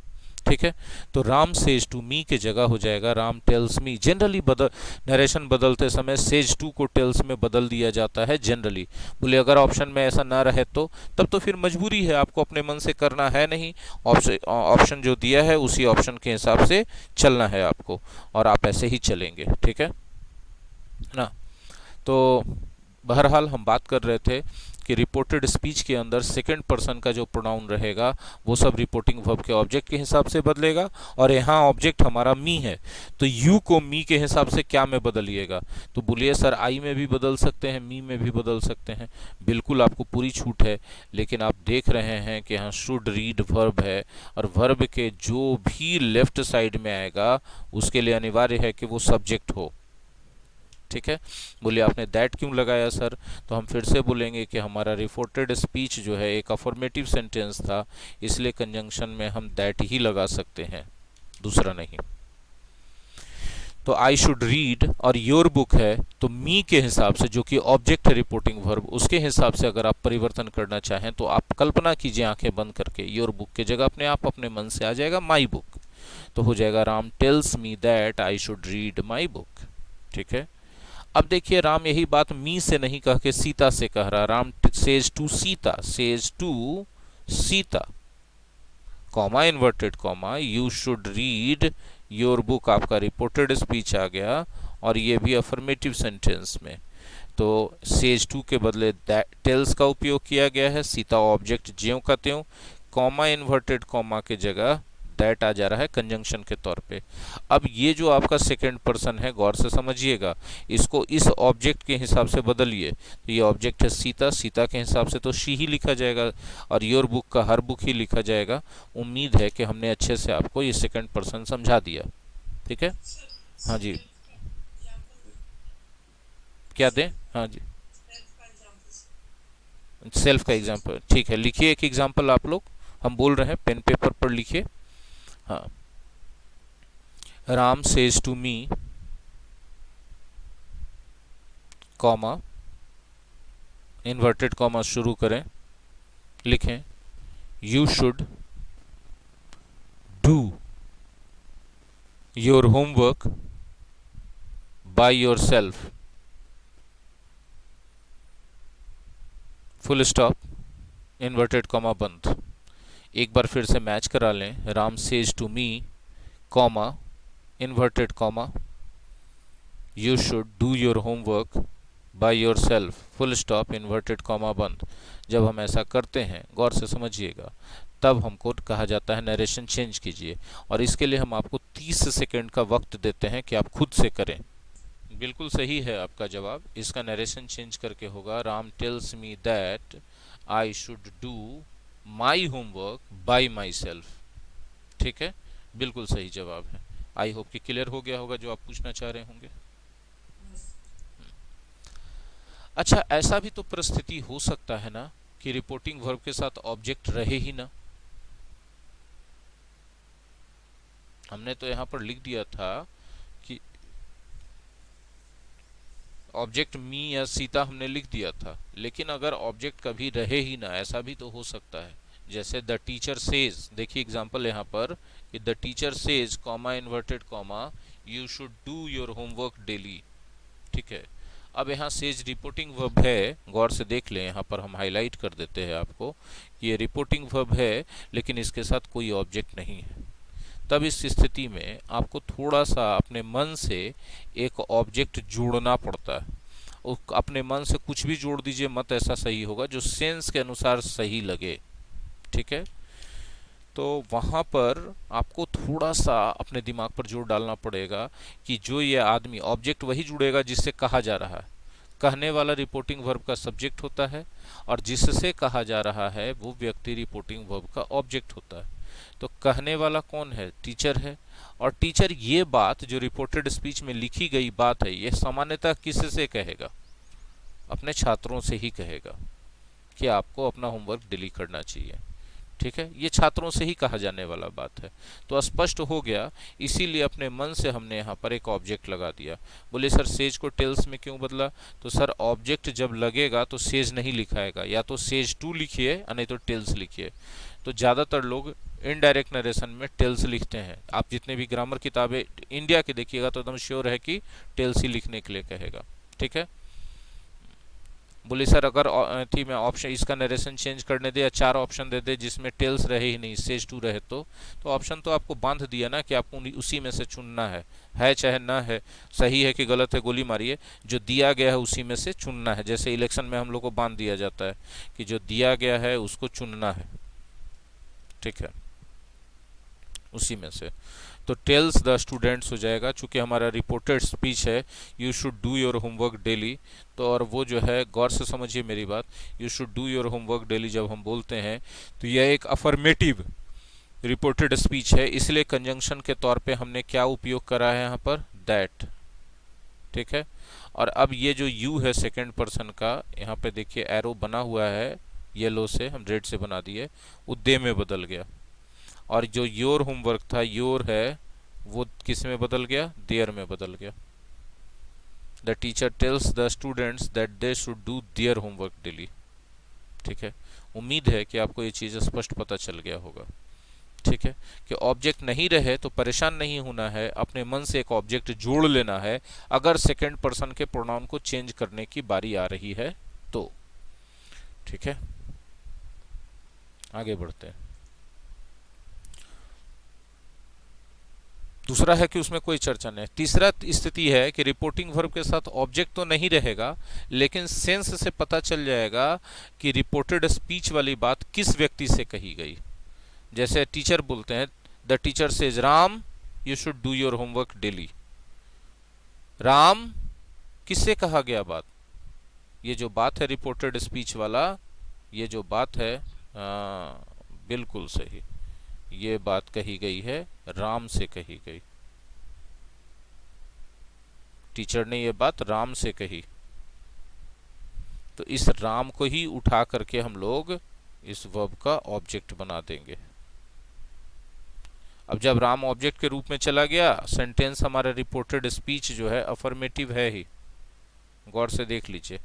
S1: ठीक है। तो राम सेज टू मी के जगह हो जाएगा Ram tells me. Generally narration बदलते समय सेज टू को टेल्स में बदल दिया जाता है जनरली। बोले अगर ऑप्शन में ऐसा ना रहे तो तब तो फिर मजबूरी है, आपको अपने मन से करना है नहीं, ऑप्शन जो दिया है उसी ऑप्शन के हिसाब से चलना है आपको, और आप ऐसे ही चलेंगे, ठीक है ना। तो बहरहाल हम बात कर रहे थे कि रिपोर्टेड स्पीच के अंदर सेकंड पर्सन का जो प्रोनाउन रहेगा वो सब रिपोर्टिंग वर्ब के ऑब्जेक्ट के हिसाब से बदलेगा, और यहाँ ऑब्जेक्ट हमारा मी है तो यू को मी के हिसाब से क्या में बदलिएगा? तो बोलिए सर आई में भी बदल सकते हैं, मी में भी बदल सकते हैं, बिल्कुल आपको पूरी छूट है। लेकिन आप देख रहे हैं कि यहाँ शुड रीड वर्ब है, और वर्ब के जो भी लेफ्ट साइड में आएगा उसके लिए अनिवार्य है कि वो सब्जेक्ट हो, ठीक है। बोलिए आपने दैट क्यों लगाया सर? तो हम फिर से बोलेंगे कि हमारा रिपोर्टेड स्पीच जो है एक अफर्मेटिव सेंटेंस था, इसलिए कंजंक्शन में हम दैट ही लगा सकते हैं, दूसरा नहीं। तो आई शुड रीड और योर बुक है तो मी के हिसाब से, जो कि ऑब्जेक्ट है रिपोर्टिंग वर्ब, उसके हिसाब से अगर आप परिवर्तन करना चाहें तो आप कल्पना कीजिए आंखें बंद करके, योर बुक के जगह अपने आप अपने मन से आ जाएगा माई बुक, तो हो जाएगा Ram tells me that I should read my book, ठीक है। अब देखिए राम यही बात मी से नहीं कह के सीता से कह रहा, Ram says to Sita, says to Sita, comma inverted comma, you should read your book आपका रिपोर्टेड स्पीच आ गया, और ये भी अफर्मेटिव सेंटेंस में। तो सेज टू के बदले टेल्स का उपयोग किया गया है, सीता ऑब्जेक्ट ज्यों का त्यों, कॉमा इन्वर्टेड कॉमा के जगह दैट आ जा रहा है कंजंक्शन के तौर पे। अब ये जो आपका सेकंड पर्सन है, गौर से समझिएगा, इसको इस ऑब्जेक्ट के हिसाब से बदलिए। तो ये ऑब्जेक्ट है सीता, सीता के हिसाब से तो शी ही लिखा जाएगा और योर बुक का हर बुक ही लिखा जाएगा। उम्मीद है कि हमने अच्छे से आपको ये सेकंड पर्सन समझा दिया। ठीक है, हाँ जी, क्या दें? हाँ जी, सेल्फ का एग्जाम्पल, ठीक है, लिखिए एक एग्जाम्पल आप लोग, हम बोल रहे हैं, पेन पेपर पर लिखिए। हाँ, Ram says to me, comma, inverted comma शुरू करें, लिखें, you should do your homework by yourself, full stop, inverted comma बंद। एक बार फिर से मैच करा लें, Ram says to me, comma, inverted comma, you should do your homework by yourself, full stop, inverted comma बंद। जब हम ऐसा करते हैं, गौर से समझिएगा, तब हमको कहा जाता है नरेशन चेंज कीजिए, और इसके लिए हम आपको 30 सेकंड का वक्त देते हैं कि आप खुद से करें। बिल्कुल सही है आपका जवाब। इसका नरेशन चेंज करके होगा, Ram tells me that I should do my homework bye my self. ठीक है, बिल्कुल सही जवाब है। आई होप कि क्लियर हो गया होगा जो आप पूछना चाह रहे होंगे। अच्छा, ऐसा भी तो परिस्थिति हो सकता है ना कि रिपोर्टिंग वर्ब के साथ ऑब्जेक्ट रहे ही ना। हमने तो यहां पर लिख दिया था कि ऑब्जेक्ट मी या सीता हमने लिख दिया था, लेकिन अगर ऑब्जेक्ट कभी रहे ही ना, ऐसा भी तो हो सकता है। जैसे द टीचर सेज, देखिए एग्जांपल यहाँ पर, the teacher says, comma, inverted comma, you should do your homework daily. ठीक है, अब यहाँ सेज रिपोर्टिंग वर्ब है, गौर से देख लें, यहाँ पर हम हाईलाइट कर देते हैं आपको कि ये रिपोर्टिंग वर्ब है, लेकिन इसके साथ कोई ऑब्जेक्ट नहीं है। तब इस स्थिति में आपको थोड़ा सा अपने मन से एक ऑब्जेक्ट जोड़ना पड़ता है। अपने मन से कुछ भी जोड़ दीजिए, मत ऐसा सही होगा जो सेंस के अनुसार सही लगे। ठीक है, तो वहाँ पर आपको थोड़ा सा अपने दिमाग पर जोर डालना पड़ेगा कि जो ये आदमी, ऑब्जेक्ट वही जुड़ेगा जिससे कहा जा रहा है। कहने वाला रिपोर्टिंग वर्ब का सब्जेक्ट होता है और जिससे कहा जा रहा है वो व्यक्ति रिपोर्टिंग वर्ब का ऑब्जेक्ट होता है। तो कहने वाला कौन है? टीचर है। और टीचर ये बात जो रिपोर्टेड स्पीच में लिखी गई बात है, ये सामान्यतः किससे कहेगा? अपने छात्रों से ही कहेगा कि आपको अपना होमवर्क डेली करना चाहिए। ठीक है, ये छात्रों से ही कहा जाने वाला बात है। तो स्पष्ट हो गया, इसीलिए अपने मन से हमने यहाँ पर एक ऑब्जेक्ट लगा दिया। बोले सर सेज को टेल्स में क्यों बदला? तो सर ऑब्जेक्ट जब लगेगा तो सेज नहीं लिखाएगा, या तो सेज टू लिखिए या नहीं तो टेल्स लिखिए। तो ज़्यादातर लोग इनडायरेक्ट नरेशन में टेल्स लिखते हैं। आप जितने भी ग्रामर किताबें इंडिया की देखिएगा तो एकदम श्योर है कि टेल्स ही लिखने के लिए कहेगा। ठीक है, बोले सर अगर थी मैं ऑप्शन इसका नरेशन चेंज करने दे या 4 ऑप्शन दे दे जिसमें टेल्स रहे ही नहीं, सेज टू रहे, तो ऑप्शन तो आपको बांध दिया ना कि आपको उसी में से चुनना है चाहे ना है, सही है कि गलत है गोली मारिए, जो दिया गया है उसी में से चुनना है। जैसे इलेक्शन में हम लोग को बांध दिया जाता है कि जो दिया गया है उसको चुनना है। ठीक है, उसी में से तो टेल्स द स्टूडेंट्स हो जाएगा। चूंकि हमारा रिपोर्टेड स्पीच है you should do your homework daily, तो और वो जो है, गौर से समझिए मेरी बात, you should do your homework daily जब हम बोलते हैं तो यह एक अफर्मेटिव रिपोर्टेड स्पीच है, इसलिए कंजंक्शन के तौर पे हमने क्या उपयोग करा है यहाँ पर? दैट। ठीक है, और अब ये जो यू है सेकेंड पर्सन का, यहाँ पे देखिए एरो बना हुआ है येलो से, हम रेड से बना दिए, वो दे में बदल गया। और जो योर होमवर्क था, योर है, वो किस में बदल गया? देयर में बदल गया। The teacher tells the students that they should do their homework daily. ठीक है, उम्मीद है कि आपको ये चीज़ स्पष्ट पता चल गया होगा। ठीक है, कि ऑब्जेक्ट नहीं रहे तो परेशान नहीं होना है, अपने मन से एक ऑब्जेक्ट जोड़ लेना है अगर सेकेंड पर्सन के प्रोनाउन को चेंज करने की बारी आ रही है तो। ठीक है, आगे बढ़ते हैं। दूसरा है कि उसमें कोई चर्चा नहीं। तीसरा स्थिति है कि रिपोर्टिंग वर्ब के साथ ऑब्जेक्ट तो नहीं रहेगा, लेकिन सेंस से पता चल जाएगा कि रिपोर्टेड स्पीच वाली बात किस व्यक्ति से कही गई। जैसे टीचर बोलते हैं the teacher says Ram you should do your homework daily. Ram किससे कहा गया बात? ये जो बात है रिपोर्टेड स्पीच वाला, ये जो बात है बिल्कुल सही, ये बात कही गई है राम से कही गई। टीचर ने ये बात राम से कही, तो इस राम को ही उठा करके हम लोग इस वर्ब का ऑब्जेक्ट बना देंगे। अब जब राम ऑब्जेक्ट के रूप में चला गया, सेंटेंस हमारा रिपोर्टेड स्पीच जो है अफर्मेटिव है ही, गौर से देख लीजिए,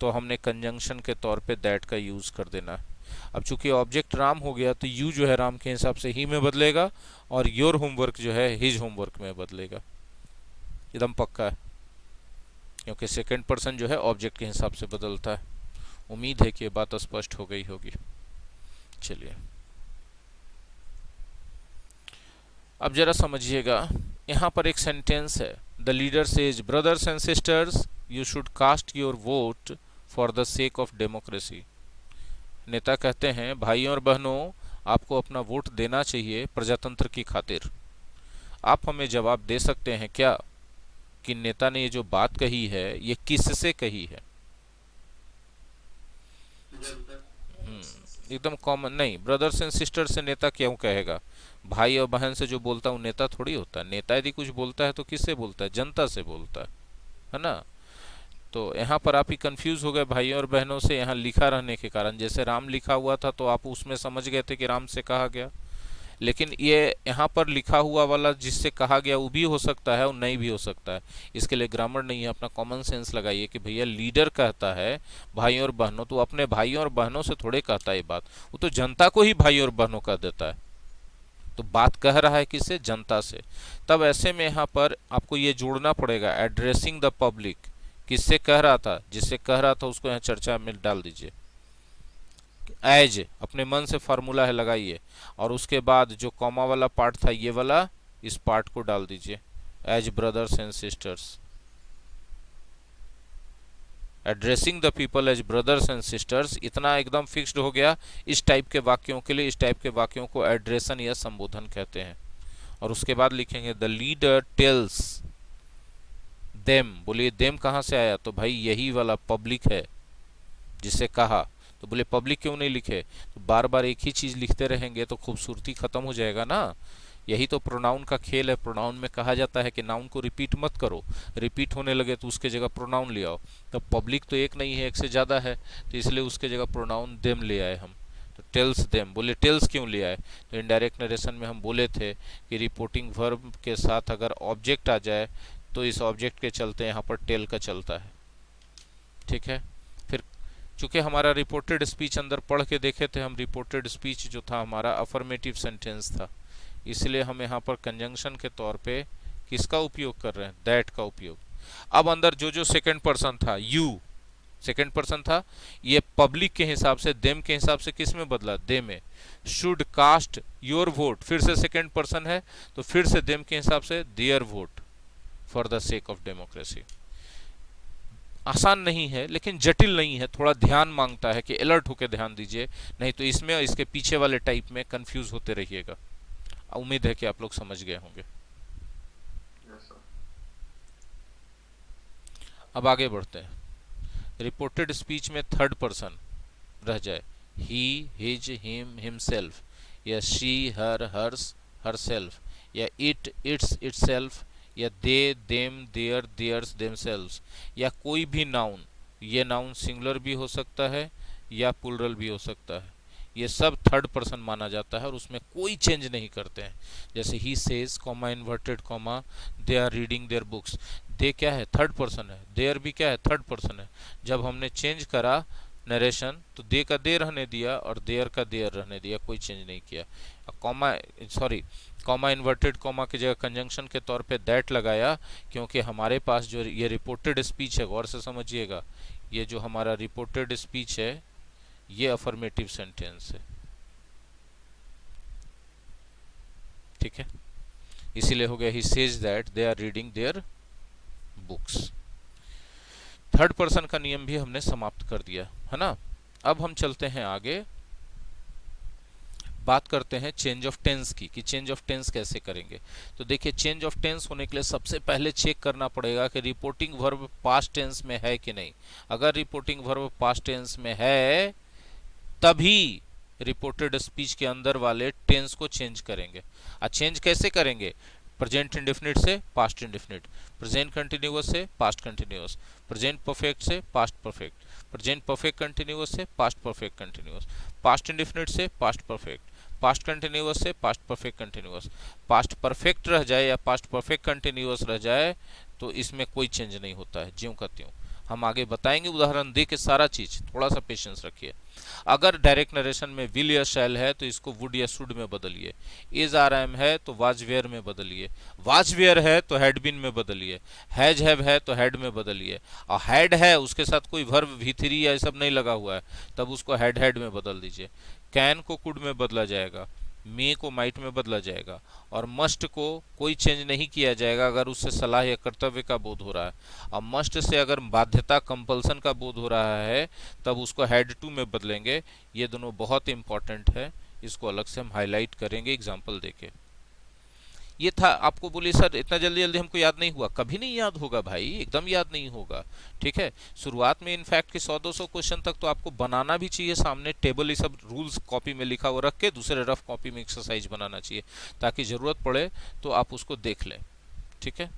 S1: तो हमने कंजंक्शन के तौर पे दैट का यूज कर देना है। अब चूंकि ऑब्जेक्ट राम हो गया तो यू जो है राम के हिसाब से ही में बदलेगा और योर होमवर्क जो है हिज होमवर्क में बदलेगा, एकदम पक्का है, क्योंकि सेकंड पर्सन जो है ऑब्जेक्ट के हिसाब से बदलता है। उम्मीद है कि ये बात स्पष्ट हो गई होगी। चलिए अब जरा समझिएगा, यहाँ पर एक सेंटेंस है, the leader says brothers and sisters you should cast your vote for the sake of democracy. नेता कहते हैं भाइयों और बहनों आपको अपना वोट देना चाहिए प्रजातंत्र की खातिर। आप हमें जवाब दे सकते हैं क्या कि नेता ने ये जो बात कही है ये किससे कही है? एकदम कॉमन नहीं, ब्रदर्स एंड सिस्टर से नेता क्यों कहेगा? भाई और बहन से जो बोलता है नेता थोड़ी होता है। नेता यदि कुछ बोलता है तो किससे बोलता है? जनता से बोलता है ना। तो यहाँ पर आप ही कंफ्यूज हो गए भाइयों और बहनों से, यहाँ लिखा रहने के कारण। जैसे राम लिखा हुआ था तो आप उसमें समझ गए थे कि राम से कहा गया, लेकिन ये यहाँ पर लिखा हुआ वाला जिससे कहा गया वो भी हो सकता है और नहीं भी हो सकता है। इसके लिए ग्रामर नहीं है, अपना कॉमन सेंस लगाइए कि भैया लीडर कहता है भाइयों और बहनों, तो अपने भाइयों और बहनों से थोड़े कहता है ये बात, वो तो जनता को ही भाइयों और बहनों कह देता है। तो बात कह रहा है किससे? जनता से। तब ऐसे में यहाँ पर आपको ये जोड़ना पड़ेगा, एड्रेसिंग द पब्लिक। किससे कह रहा था? जिससे कह रहा था उसको यहाँ चर्चा में डाल दीजिए। एज अपने मन से फार्मूला है लगाइए, और उसके बाद जो कॉमा वाला पार्ट था ये वाला, इस पार्ट को डाल दीजिए, as brothers and sisters. Addressing the people as brothers and sisters, इतना एकदम फिक्स्ड हो गया इस टाइप के वाक्यों के लिए। इस टाइप के वाक्यों को एड्रेसन या संबोधन कहते हैं। और उसके बाद लिखेंगे द लीडर टेल्स देम। बोलिए देम कहाँ से आया? तो भाई यही वाला पब्लिक है जिसे कहा। तो बोले पब्लिक क्यों नहीं लिखे? तो बार बार एक ही चीज लिखते रहेंगे तो खूबसूरती खत्म हो जाएगा ना। यही तो प्रोनाउन का खेल है। प्रोनाउन में कहा जाता है कि नाउन को रिपीट मत करो, रिपीट होने लगे तो उसके जगह प्रोनाउन ले आओ। तो पब्लिक तो एक नहीं है, एक से ज़्यादा है, तो इसलिए उसके जगह प्रोनाउन देम ले आए हम। तो टेल्स देम, बोले टेल्स क्यों ले आए? तो इनडायरेक्ट नरेशन में हम बोले थे कि रिपोर्टिंग वर्ब के साथ अगर ऑब्जेक्ट आ जाए तो इस ऑब्जेक्ट के चलते यहाँ पर टेल का चलता है। ठीक है, फिर चूंकि हमारा रिपोर्टेड स्पीच अंदर पढ़ के देखे थे हम, रिपोर्टेड स्पीच जो था हमारा अफर्मेटिव सेंटेंस था, इसलिए हम यहाँ पर कंजंक्शन के तौर पे किसका उपयोग कर रहे हैं? दैट का उपयोग। अब अंदर जो जो सेकंड पर्सन था, यू सेकंड पर्सन था, ये पब्लिक के हिसाब से, देम के हिसाब से किस में बदला? दे में। शुड कास्ट योर वोट, फिर से सेकंड पर्सन है तो फिर से देम के हिसाब से their vote for the sake of democracy. आसान नहीं है लेकिन जटिल नहीं है, थोड़ा ध्यान मांगता है कि अलर्ट होकर ध्यान दीजिए, नहीं तो इसमें और इसके पीछे वाले टाइप में कंफ्यूज होते रहिएगा। उम्मीद है कि आप लोग समझ गए होंगे। अब आगे बढ़ते हैं। रिपोर्टेड स्पीच में थर्ड पर्सन रह जाए, ही, हिज, हिम, हिमसेल्फ, या शी, हर, हर्स, हरसेल्फ, या इट, इट्स, इटसेल्फ, या दे, देम, देयर, देयर्स, देमसेल्व्स, या कोई भी नाउन। ये नाउन सिंगुलर भी हो सकता है या प्लूरल भी हो सकता है। ये सब थर्ड पर्सन माना जाता है और उसमें कोई चेंज नहीं करते हैं। जैसे ही says, comma, inverted comma, they are reading their books. They क्या है? थर्ड पर्सन है। देयर भी क्या है? थर्ड पर्सन है। जब हमने चेंज करा नरेशन तो दे का दे रहने दिया और देयर का देयर रहने दिया, कोई चेंज नहीं किया। Comma, sorry, comma inverted comma की जगह कंजंक्शन के तौर पे दैट लगाया, क्योंकि हमारे पास जो ये रिपोर्टेड स्पीच है, गौर से समझिएगा, ये जो हमारा रिपोर्टेड स्पीच है ये अफर्मेटिव सेंटेंस है। ठीक है, इसीलिए हो गया he says that they are reading their books. Third person का नियम भी हमने समाप्त कर दिया है ना। अब हम चलते हैं आगे। बात करते हैं चेंज ऑफ टेंस की, कि चेंज ऑफ टेंस कैसे करेंगे। तो देखिए, चेंज ऑफ टेंस होने के लिए सबसे पहले चेक करना पड़ेगा कि रिपोर्टिंग वर्ब पास्ट टेंस में है कि नहीं। अगर रिपोर्टिंग वर्ब पास्ट टेंस में है तभी रिपोर्टेड स्पीच के अंदर वाले टेंस को चेंज करेंगे। चेंज कैसे करेंगे? प्रेजेंट इंडेफिनिट से पास्ट इंडेफिनिट, प्रेजेंट कंटिन्यूअस से पास्ट कंटिन्यूअस, प्रेजेंट परफेक्ट से past perfect, present perfect continuous से past perfect continuous, past indefinite से पास्ट परफेक्ट, पास्ट कंटिन्यूअस से past perfect continuous. Past perfect रह जाए या पास्ट परफेक्ट कंटिन्यूअस रह जाए तो इसमें कोई चेंज नहीं होता है, ज्यों का त्यों। हम आगे बताएंगे उदाहरण दे के सारा चीज, थोड़ा सा पेशेंस रखिए। अगर डायरेक्ट नरेशन में विल या शैल है तो इसको वुड या शुड में बदलिए। इज आर एम है तो वाज वेयर में बदलिए, वाज वेयर है तो हैड बीन में बदलिए, हैज हैव है तो हैड में बदलिए, और हैड है उसके साथ कोई वर्ब वी थ्री या सब नहीं लगा हुआ है तब उसको हैड में बदल दीजिए। कैन को कुड में बदला जाएगा, मे को माइट में बदला जाएगा, और मस्ट को कोई चेंज नहीं किया जाएगा अगर उससे सलाह या कर्तव्य का बोध हो रहा है। और मस्ट से अगर बाध्यता कंपल्सन का बोध हो रहा है तब उसको हैड टू में बदलेंगे। ये दोनों बहुत इंपॉर्टेंट है, इसको अलग से हम हाईलाइट करेंगे एग्जाम्पल देके। ये था, आपको बोलिए सर इतना जल्दी जल्दी हमको याद नहीं हुआ, कभी नहीं याद होगा भाई, एकदम याद नहीं होगा। ठीक है, शुरुआत में इनफैक्ट कि 100-200 क्वेश्चन तक तो आपको बनाना भी चाहिए, सामने टेबल ये सब रूल्स कॉपी में लिखा हुआ रख के दूसरे रफ कॉपी में एक्सरसाइज बनाना चाहिए ताकि ज़रूरत पड़े तो आप उसको देख लें। ठीक है,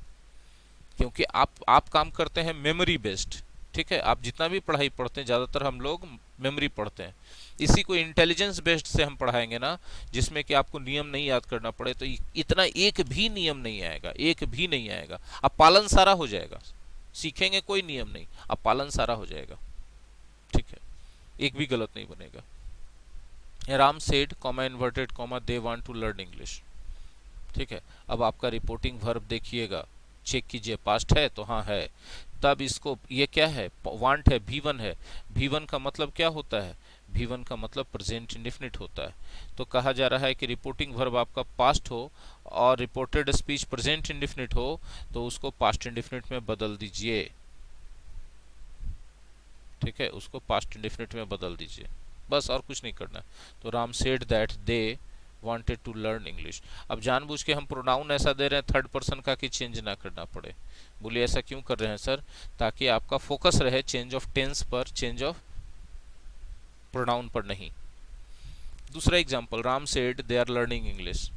S1: क्योंकि आप काम करते हैं मेमोरी बेस्ड। ठीक है, आप जितना भी पढ़ाई पढ़ते हैं ज़्यादातर हम लोग मेमोरी पढ़ते हैं, इसी को इंटेलिजेंस बेस्ड से हम पढ़ाएंगे ना, जिसमें कि आपको नियम नहीं याद करना पड़े तो इतना एक भी नियम नहीं आएगा, एक भी नहीं आएगा। अब पालन सारा हो जाएगा, सीखेंगे कोई नियम नहीं, अब पालन सारा हो जाएगा। ठीक है, एक भी गलत नहीं बनेगा। Ram said comma inverted comma they want to learn English. ठीक है, अब आपका रिपोर्टिंग वर्ब देखिएगा, चेक कीजिए पास्ट है तो हाँ है, तब इसको ये क्या है, वांट है, V1 है। V1 का मतलब क्या होता है? V1 का मतलब प्रेजेंट इंडेफिनिट होता है। तो कहा जा रहा है कि रिपोर्टिंग वर्ब आपका पास्ट हो और रिपोर्टेड स्पीच प्रेजेंट इंडेफिनिट हो तो उसको पास्ट इंडेफिनिट में बदल दीजिए। ठीक है, उसको पास्ट इंडेफिनिट में बदल दीजिए, बस और कुछ नहीं करना। तो Ram said that they wanted to learn English. अब जानबूझ के हम प्रोनाउन ऐसा दे रहे हैं थर्ड पर्सन का कि चेंज ना करना पड़े। बोलिए ऐसा क्यों कर रहे हैं सर? ताकि आपका फोकस रहे चेंज ऑफ टेंस पर, चेंज ऑफ प्रोनाउन पर नहीं। दूसरा example, Ram said they are learning English.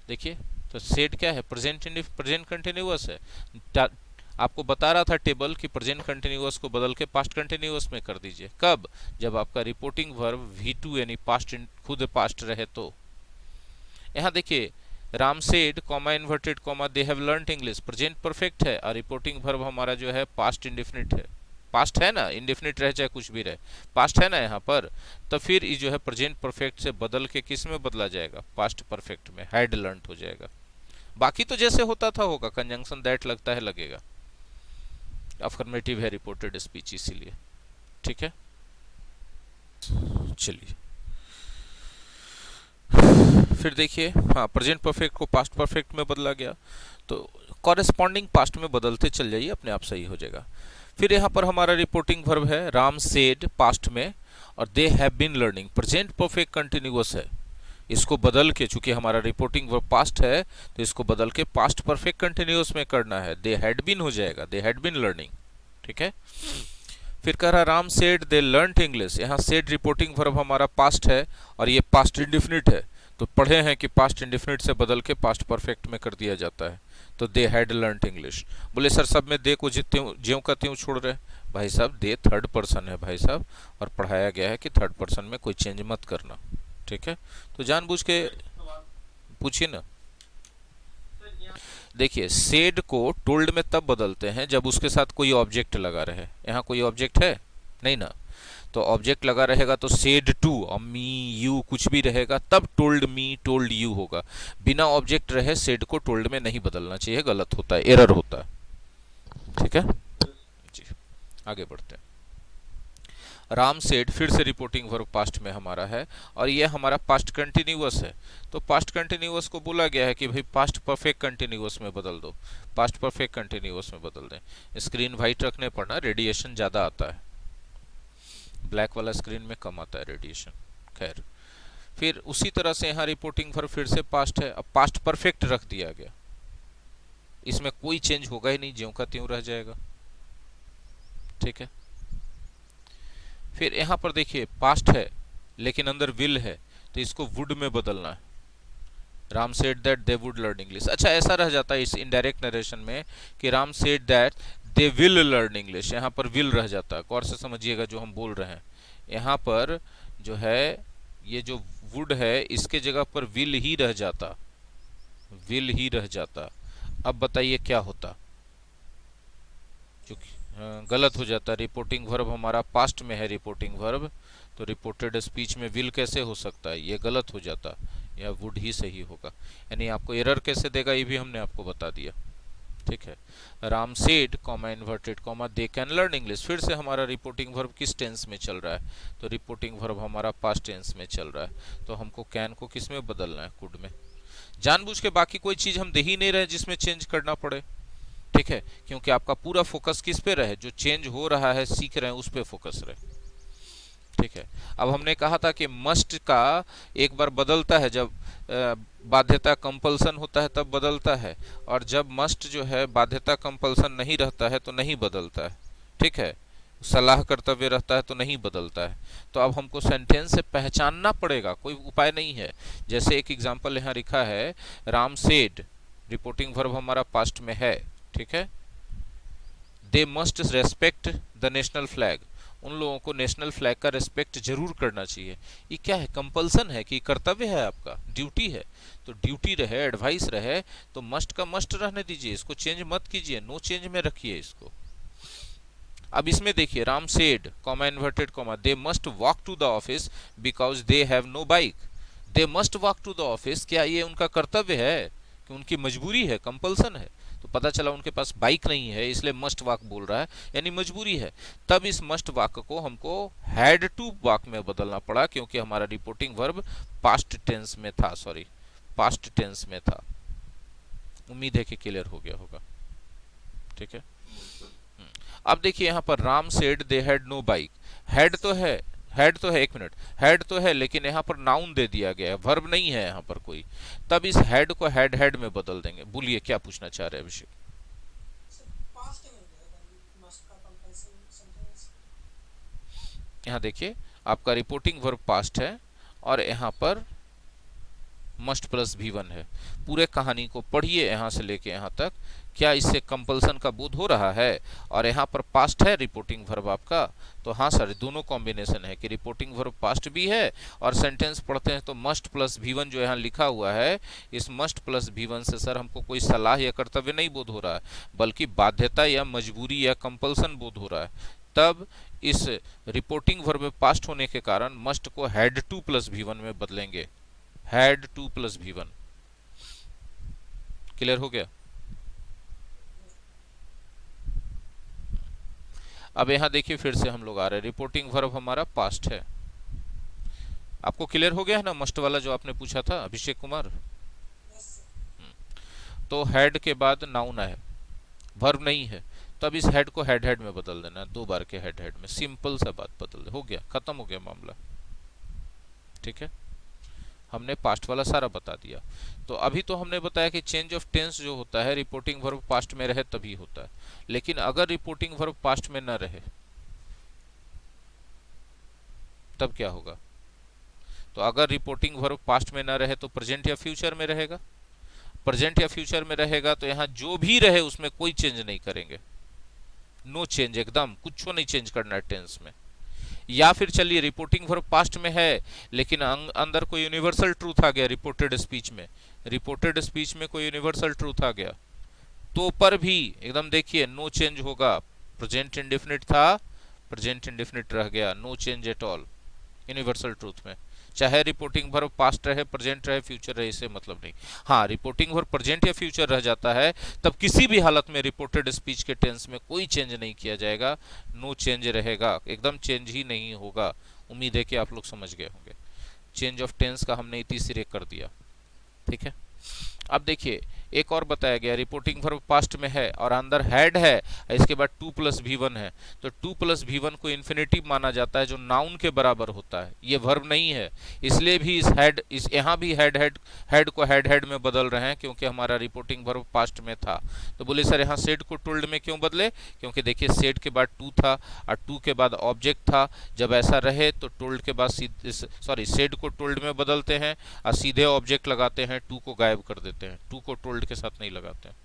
S1: देखिए, तो सेड क्या है? प्रेजेंट कंटिन्यूअस है। आपको बता रहा था टेबल कि प्रेजेंट कंटिन्यूअस को बदल के पास्ट कंटिन्यूअस में कर दीजिए। कब? जब आपका रिपोर्टिंग वर्ब V2 यानी पास्ट खुद पास्ट रहे तो। यहाँ देखिए, Ram said comma inverted comma they have learned English, present perfect है और रिपोर्टिंग वर्ब हमारा जो है पास्ट इंडेफिनिट है। पास्ट है ना, इंडेफिनिट रहे चाहे कुछ भी रहे, पास्ट है ना यहाँ पर। तो फिर ये जो है प्रेजेंट परफेक्ट से बदल के किस में बदला जाएगा? पास्ट परफेक्ट में, हैड लर्नड हो जाएगा। बाकी तो जैसे होता था होगा, कंजंक्शन दैट लगता है लगेगा, अफर्मेटिव है रिपोर्टेड स्पीच इसीलिए। ठीक है, चलिए फिर देखिए, हाँ प्रेजेंट परफेक्ट को पास्ट परफेक्ट में बदला गया तो कॉरेस्पॉन्डिंग पास्ट में बदलते चल जाइए, अपने आप सही हो जाएगा। फिर यहाँ पर हमारा रिपोर्टिंग वर्ब है राम सेड पास्ट में, और they have been learning present perfect continuous है। इसको बदल के, चूंकि हमारा रिपोर्टिंग वर्ब पास्ट है तो इसको बदल के पास्ट परफेक्ट कंटिन्यूअस में करना है, दे हैड बीन हो जाएगा, दे हैड बीन लर्निंग। ठीक है, फिर कह रहा राम सेड दे लर्नड इंग्लिश। यहाँ सेड रिपोर्टिंग वर्ब हमारा पास्ट है और ये पास्ट इंडेफिनिट है, तो पढ़े हैं कि पास्ट इंडेफिनिट से बदल के पास्ट परफेक्ट में कर दिया जाता है। तो दे हैड लर्नड इंग्लिश। बोले सर सब में दे को ज्यों का त्यों छोड़ रहे? भाई साहब दे थर्ड पर्सन है भाई साहब, और पढ़ाया गया है कि थर्ड पर्सन में कोई चेंज मत करना। ठीक है, तो जानबूझ के पूछिए ना। देखिए, सेड को टोल्ड में तब बदलते हैं जब उसके साथ कोई ऑब्जेक्ट लगा रहे। यहाँ कोई ऑब्जेक्ट है नहीं ना, तो ऑब्जेक्ट लगा रहेगा तो सेड टू और मी यू कुछ भी रहेगा तब टोल्ड मी टोल्ड यू होगा। बिना ऑब्जेक्ट रहे सेड को टोल्ड में नहीं बदलना चाहिए, गलत होता है, एरर होता है। ठीक है जी, आगे बढ़ते हैं। राम सेड फिर से रिपोर्टिंग वर्ब पास्ट में हमारा है और ये हमारा पास्ट कंटिन्यूअस है। तो पास्ट कंटिन्यूअस को बोला गया है कि भाई पास्ट परफेक्ट कंटिन्यूअस में बदल दो, पास्ट परफेक्ट कंटिन्यूअस में बदल दें। स्क्रीन वाइट रखने पर ना रेडिएशन ज़्यादा आता है, ब्लैक वाला स्क्रीन में कम आता है रेडिएशन। खैर, फिर उसी तरह से यहाँ रिपोर्टिंग वर्ब फिर से पास्ट है, अब पास्ट परफेक्ट रख दिया गया, इसमें कोई चेंज होगा ही नहीं, ज्यों का त्यों रह जाएगा। ठीक है, फिर यहां पर देखिए पास्ट है लेकिन अंदर विल है, तो इसको वुड में बदलना है। Ram said that they would learn English. अच्छा, ऐसा रह जाता है इस इनडायरेक्ट नरेशन में कि Ram said that they will learn English, यहाँ पर विल रह जाता है। गौर से समझिएगा जो हम बोल रहे हैं, यहाँ पर जो है ये जो वुड है इसके जगह पर विल ही रह जाता, विल ही रह जाता। अब बताइए क्या होता, क्योंकि गलत हो जाता। रिपोर्टिंग वर्ब हमारा पास्ट में है, रिपोर्टिंग वर्ब, तो रिपोर्टेड स्पीच में विल कैसे हो सकता है, ये गलत हो जाता, या वुड ही सही होगा। यानी आपको एरर कैसे देगा ये भी हमने आपको बता दिया। ठीक है, Ram said comma inverted comma they can learn English, फिर से हमारा रिपोर्टिंग वर्ब किस टेंस में चल रहा है, तो रिपोर्टिंग वर्ब हमारा पास्ट टेंस में चल रहा है, तो हमको कैन को किस में बदलना है, कुड में। जानबूझ के बाकी कोई चीज हम दे ही नहीं रहे जिसमें चेंज करना पड़े। ठीक है, क्योंकि आपका पूरा फोकस किस पे रहे, जो चेंज हो रहा है सीख रहे हैं उस पे फोकस रहे। ठीक है, अब हमने कहा था कि मस्ट का एक बार बदलता है जब बाध्यता कंपल्सन होता है तब बदलता है, और जब मस्ट जो है बाध्यता कंपल्सन नहीं रहता है तो नहीं बदलता है। ठीक है, सलाह कर्तव्य रहता है तो नहीं बदलता है। तो अब हमको सेंटेंस से पहचानना पड़ेगा, कोई उपाय नहीं है। जैसे एक एग्जांपल यहाँ लिखा है, राम सेड, रिपोर्टिंग वर्ब हमारा पास्ट में है। ठीक है, they must respect the national flag, उन लोगों को नेशनल फ्लैग का रेस्पेक्ट जरूर करना चाहिए। ये क्या है, कंपल्सन है कि कर्तव्य है, आपका ड्यूटी है, तो ड्यूटी रहे, एडवाइस रहे, तो मस्ट का मस्ट रहने दीजिए, इसको चेंज मत कीजिए, नो चेंज में रखिए इसको। अब इसमें देखिए, Ram said comma inverted comma they must walk to the office because they have no bike. They must walk to the office, क्या ये उनका कर्तव्य है कि उनकी मजबूरी है, कंपल्सन है? तो पता चला उनके पास बाइक नहीं है, इसलिए मस्ट वॉक बोल रहा है, यानी मजबूरी है। तब इस मस्ट वॉक को हमको हैड टू वॉक में बदलना पड़ा, क्योंकि हमारा रिपोर्टिंग वर्ब पास्ट टेंस में था, सॉरी पास्ट टेंस में था। उम्मीद है कि क्लियर हो गया होगा। ठीक है, अब देखिए यहाँ पर Ram said they had no bike, had तो है, हैड तो है, एक मिनट, हैड तो है लेकिन यहाँ पर नाउन दे दिया गया है, वर्ब नहीं है यहाँ पर कोई। तब इस हैड को हैड हैड में बदल देंगे। बोलिए क्या पूछना चाह रहे हैं अभिषेक? यहाँ देखिए आपका रिपोर्टिंग वर्ब पास्ट है और यहाँ पर मस्ट प्लस भी1 है। पूरे कहानी को पढ़िए यहाँ से लेके यहाँ तक, क्या इससे कंपल्सन का बोध हो रहा है? और यहाँ पर पास्ट है रिपोर्टिंग वर्ब आपका, तो हाँ सर दोनों कॉम्बिनेशन है कि रिपोर्टिंग वर्ब पास्ट भी है और सेंटेंस पढ़ते हैं तो मस्ट प्लस भी1 जो यहाँ लिखा हुआ है, इस मस्ट प्लस भी1 से सर हमको कोई सलाह या कर्तव्य नहीं बोध हो रहा है, बल्कि बाध्यता या मजबूरी या कंपल्सन बोध हो रहा है। तब इस रिपोर्टिंग वर्ब में पास्ट होने के कारण मस्ट को हैड टू प्लस भी1 में बदलेंगे, हैड टू प्लस भी1। क्लियर हो गया? अब यहां देखिए फिर से हम लोग आ रहे हैं, रिपोर्टिंग वर्ब हमारा पास्ट है। आपको क्लियर हो गया है ना मस्ट वाला जो आपने पूछा था अभिषेक कुमार? तो हैड के बाद नाउन है, वर्ब नहीं है, तब इस हेड को हेड हेड में बदल देना, 2 बार के हेड हेड में, सिंपल सा बात बदल दे, हो गया, खत्म हो गया मामला। ठीक है, हमने पास्ट वाला सारा बता दिया। तो अभी तो हमने बताया कि चेंज ऑफ टेंस जो होता है रिपोर्टिंग वर्ब पास्ट में रहे तभी होता है, लेकिन अगर रिपोर्टिंग वर्ब पास्ट में न रहे तब क्या होगा? तो अगर रिपोर्टिंग वर्ब पास्ट में न रहे तो प्रेजेंट या फ्यूचर में रहेगा। प्रेजेंट या फ्यूचर में रहेगा तो यहां जो भी रहे उसमें कोई चेंज नहीं करेंगे, नो चेंज, एकदम कुछ नहीं चेंज करना है टेंस में। या फिर चलिए रिपोर्टिंग वर्ब पास्ट में है लेकिन अंदर कोई यूनिवर्सल ट्रूथ आ गया रिपोर्टेड स्पीच में, रिपोर्टेड स्पीच में कोई यूनिवर्सल ट्रूथ आ गया, तो पर भी एकदम देखिए नो चेंज होगा। प्रेजेंट इंडेफिनिट था, प्रेजेंट इंडेफिनिट रह गया, no change at all universal truth में। चाहे रिपोर्टिंग वर्ब पास्ट रहे, प्रेजेंट रहे, फ्यूचर रहे, इससे मतलब नहीं। हाँ, रिपोर्टिंग वर्ब प्रेजेंट या फ्यूचर रह जाता है तब किसी भी हालत में रिपोर्टेड स्पीच के टेंस में कोई चेंज नहीं किया जाएगा, नो चेंज रहेगा, एकदम चेंज ही नहीं होगा। उम्मीद है कि आप लोग समझ गए होंगे। चेंज ऑफ टेंस का हमने इसी सिरे कर दिया। ठीक है, अब देखिए एक और बताया गया, रिपोर्टिंग वर्ब पास्ट में है और अंदर हैड है, इसके बाद टू प्लस भी वन है, तो टू प्लस भी वन को इन्फिनेटिव माना जाता है जो नाउन के बराबर होता है, ये वर्ब नहीं है। इसलिए भी इस यहाँ भी हेड को हेड में बदल रहे हैं क्योंकि हमारा रिपोर्टिंग वर्ब पास्ट में था। तो बोले सर यहाँ सेड को टोल्ड में क्यों बदले, क्योंकि देखिए सेड के बाद टू था और टू के बाद ऑब्जेक्ट था, जब ऐसा रहे तो टोल्ड के बाद सेड को टोल्ड में बदलते हैं और सीधे ऑब्जेक्ट लगाते हैं, टू को गायब कर देते हैं, टू को टोल्ड के साथ नहीं लगाते हैं।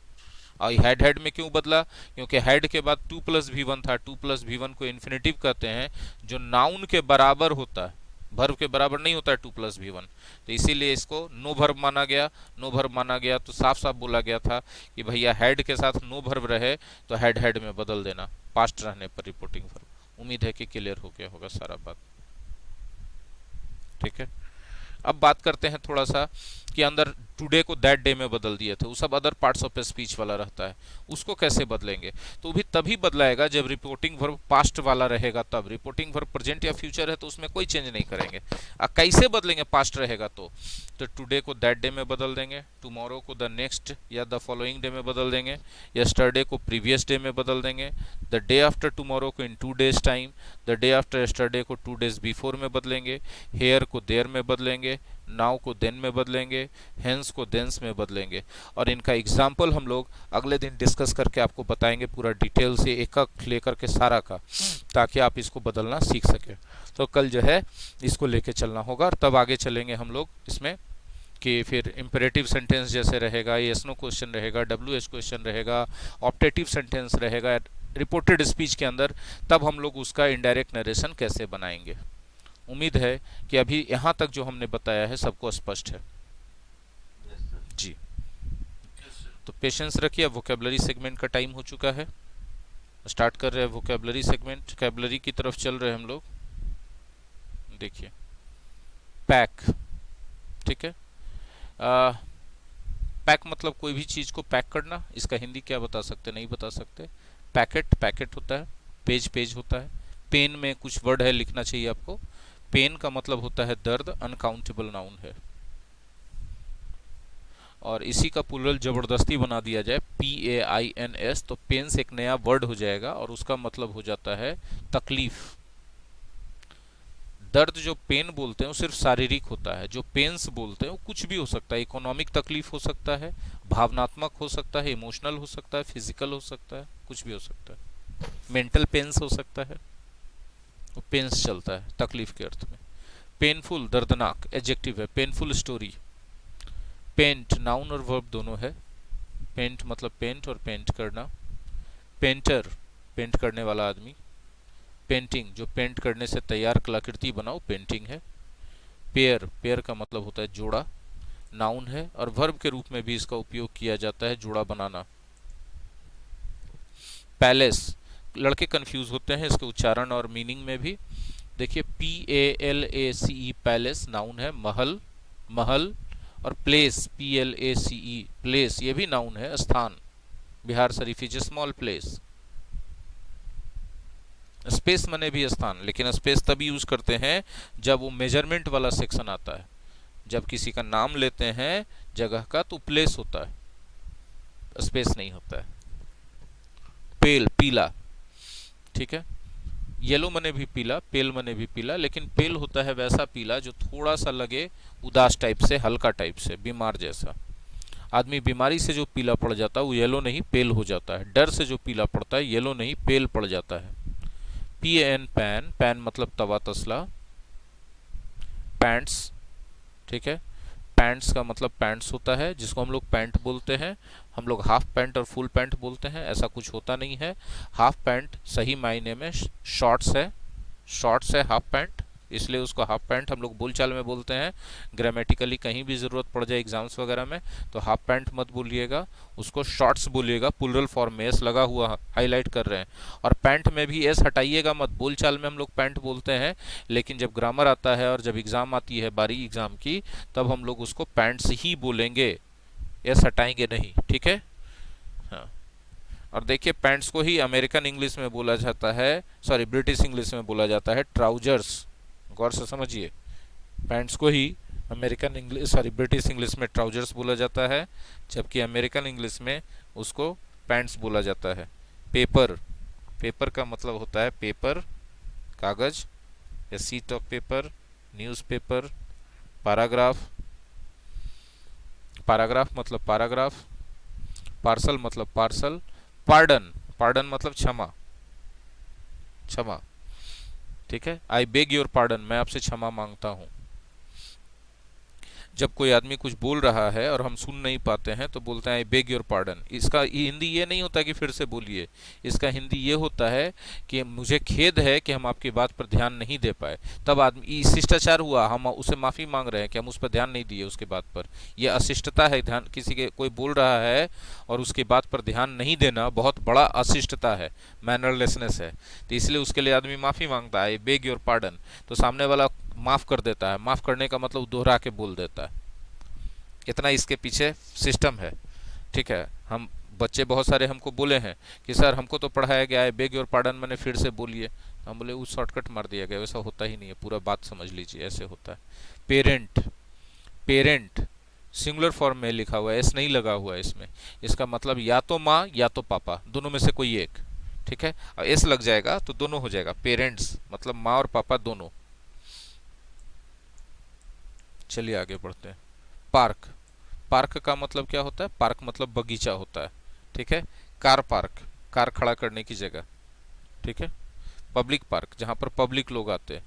S1: और हेड में क्यों बदला, क्योंकि हेड के बाद टू प्लस भी वन था, टू प्लस भी वन को इन्फिनेटिव कहते हैं जो नाउन के बराबर होता है, वर्ब के बराबर नहीं होता है टू प्लस भी वन, तो इसीलिए इसको नो वर्ब माना गया। नो वर्ब माना गया तो साफ साफ बोला गया था कि भैया हेड के साथ नो वर्ब रहे तो हेड में बदल देना पास्ट रहने पर रिपोर्टिंग वर्ब। उम्मीद है कि क्लियर हो गया होगा सारा बात, ठीक है। अब बात करते हैं थोड़ा सा कि अंदर टुडे को दैट डे में बदल दिए थे, वो सब अदर पार्ट्स ऑफ स्पीच वाला रहता है, उसको कैसे बदलेंगे, तो भी तभी बदलाएगा जब रिपोर्टिंग वर्ब पास्ट वाला रहेगा तब। रिपोर्टिंग वर्ब प्रेजेंट या फ्यूचर है तो उसमें कोई चेंज नहीं करेंगे। कैसे बदलेंगे पास्ट रहेगा तो टुडे को दैट डे में बदल देंगे, टुमारो को द नेक्स्ट या द फॉलोइंग डे में बदल देंगे, यस्टरडे को प्रीवियस डे में बदल देंगे, द डे आफ्टर टुमारो को इन 2 days time, the day after yesterday को 2 days बिफोर में बदलेंगे, हेयर को देयर में बदलेंगे, नाउ को देन में बदलेंगे, हेंस को देंस में बदलेंगे। और इनका एग्जाम्पल हम लोग अगले दिन डिस्कस करके आपको बताएंगे पूरा डिटेल से, एक एक लेकर के सारा का, ताकि आप इसको बदलना सीख सके। तो कल जो है इसको लेके चलना होगा और तब आगे चलेंगे हम लोग इसमें कि फिर इंपेरेटिव सेंटेंस जैसे रहेगा, यस नो क्वेश्चन रहेगा, WH क्वेश्चन रहेगा, ऑप्टेटिव सेंटेंस रहेगा रिपोर्टेड स्पीच के अंदर, तब हम लोग उसका इनडायरेक्ट नरेशन कैसे बनाएंगे। उम्मीद है कि अभी यहाँ तक जो हमने बताया है सबको स्पष्ट है जी। तो पेशेंस रखिए, वोकेबलरी सेगमेंट का टाइम हो चुका है, स्टार्ट कर रहे हैं वोकेबलरी सेगमेंट। वोकेबलरी की तरफ चल रहे हैं हम लोग। देखिए पैक, ठीक है, पैक मतलब कोई भी चीज़ को पैक करना, इसका हिंदी क्या बता सकते, नहीं बता सकते। पैकेट होता है, पेज होता है, पेन में कुछ वर्ड है लिखना चाहिए आपको, पेन का मतलब होता है दर्द, अनकाउंटेबल नाउन है। और इसी का प्लूरल जबरदस्ती बना दिया जाए PAINS तो पेन्स एक नया वर्ड हो जाएगा और उसका मतलब हो जाता है तकलीफ। दर्द जो पेन बोलते हैं वो सिर्फ शारीरिक होता है, जो पेन्स बोलते हैं वो कुछ भी हो सकता है, इकोनॉमिक तकलीफ हो सकता है, भावनात्मक हो सकता है, इमोशनल हो सकता है, फिजिकल हो सकता है, कुछ भी हो सकता है, मेंटल पेन्स हो सकता है, वो पेन्स चलता है तकलीफ के अर्थ में। पेनफुल दर्दनाक एडजेक्टिव है, पेनफुल स्टोरी। पेंट नाउन और वर्ब दोनों है, पेंट मतलब पेंट और पेंट करना, पेंटर पेंट करने वाला आदमी, पेंटिंग जो पेंट करने से तैयार कलाकृति बनाओ पेंटिंग है। पेयर का मतलब होता है जोड़ा, नाउन है और वर्ब के रूप में भी इसका उपयोग किया जाता है जोड़ा बनाना। पैलेस, लड़के कंफ्यूज होते हैं इसके उच्चारण और मीनिंग में भी। देखिए PALACE पैलेस नाउन है, महल और प्लेस PLACE प्लेस ये भी नाउन है, स्थान। Bihar Sharif is small place. Space मने भी स्थान, लेकिन स्पेस तभी यूज करते हैं जब वो मेजरमेंट वाला सेक्शन आता है, जब किसी का नाम लेते हैं जगह का तो प्लेस होता है, स्पेस नहीं होता है। पेल पीला, ठीक है, येलो मने भी पीला, पेल मने भी पीला, लेकिन पेल होता है वैसा पीला जो थोड़ा सा लगे उदास टाइप से, हल्का टाइप से, बीमार जैसा। आदमी बीमारी से जो पीला पड़ जाता है वो येलो नहीं पेल हो जाता है, डर से जो पीला पड़ता है येलो नहीं पेल पड़ जाता है। PAN पैन, पैन मतलब तवा तसला। पैंट्स, ठीक है, पैंट्स का मतलब पैंट्स होता है जिसको हम लोग पैंट बोलते हैं, हम लोग हाफ पैंट और फुल पैंट बोलते हैं, ऐसा कुछ होता नहीं है। हाफ पैंट सही मायने में शॉर्ट्स है हाफ पैंट, इसलिए उसको हाफ पैंट हम लोग बोलचाल में बोलते हैं। ग्रामेटिकली कहीं भी ज़रूरत पड़ जाए एग्जाम्स वगैरह में तो हाफ पैंट मत बोलिएगा, उसको शॉर्ट्स बोलिएगा, प्लूरल फॉर्म में एस लगा हुआ हाईलाइट कर रहे हैं। और पैंट में भी एस हटाइएगा मत, बोलचाल में हम लोग पैंट बोलते हैं, लेकिन जब ग्रामर आता है और जब एग्ज़ाम आती है बारी एग्ज़ाम की तब हम लोग उसको पैंट्स ही बोलेंगे, एस हटाएंगे नहीं, ठीक है। हाँ, और देखिए पैंट्स को ही अमेरिकन इंग्लिश में बोला जाता है, ब्रिटिश इंग्लिश में बोला जाता है ट्राउजर्स। गौर से समझिए, पैंट्स को ही American English sorry British English में ट्राउजर्स बोला जाता है, जबकि अमेरिकन इंग्लिश में उसको पैंट्स बोला जाता है। पेपर, पेपर का मतलब होता है पेपर, कागज या seat of paper, newspaper. Paragraph, paragraph मतलब पैराग्राफ। पार्सल मतलब पार्सल। पार्डन, पार्डन मतलब क्षमा, क्षमा, ठीक है। आई बेग योर पार्डन, मैं आपसे क्षमा मांगता हूँ। जब कोई आदमी कुछ बोल रहा है और हम सुन नहीं पाते हैं तो बोलते हैं आई बेग योर पार्डन। इसका हिंदी ये नहीं होता कि फिर से बोलिए, इसका हिंदी ये होता है कि मुझे खेद है कि हम आपकी बात पर ध्यान नहीं दे पाए। तब आदमी शिष्टाचार हुआ, हम उसे माफ़ी मांग रहे हैं कि हम उस पर ध्यान नहीं दिए उसके बात पर। यह अशिष्टता है, ध्यान किसी के कोई बोल रहा है और उसकी बात पर ध्यान नहीं देना बहुत बड़ा अशिष्टता है, मैनरलेसनेस है। तो इसलिए उसके लिए आदमी माफ़ी मांगता है, आई बेग योर पार्डन। तो सामने वाला माफ़ कर देता है। माफ़ करने का मतलब दोहरा के बोल देता है। इतना इसके पीछे सिस्टम है, ठीक है। हम बच्चे बहुत सारे हमको बोले हैं कि सर हमको तो पढ़ाया गया है बेग योर पार्डन, मैंने फिर से बोलिए। हम बोले वो शॉर्टकट मार दिया गया, वैसा होता ही नहीं है, पूरा बात समझ लीजिए, ऐसे होता है। पेरेंट, पेरेंट सिंगुलर फॉर्म में लिखा हुआ है, एस नहीं लगा हुआ है इसमें। इसका मतलब या तो माँ या तो पापा, दोनों में से कोई एक, ठीक है। और एस लग जाएगा तो दोनों हो जाएगा, पेरेंट्स मतलब माँ और पापा दोनों। चलिए आगे बढ़ते हैं। पार्क, पार्क का मतलब क्या होता है? पार्क मतलब बगीचा होता है, ठीक है। कार पार्क, कार खड़ा करने की जगह, ठीक है। पब्लिक पार्क, जहाँ पर पब्लिक लोग आते हैं।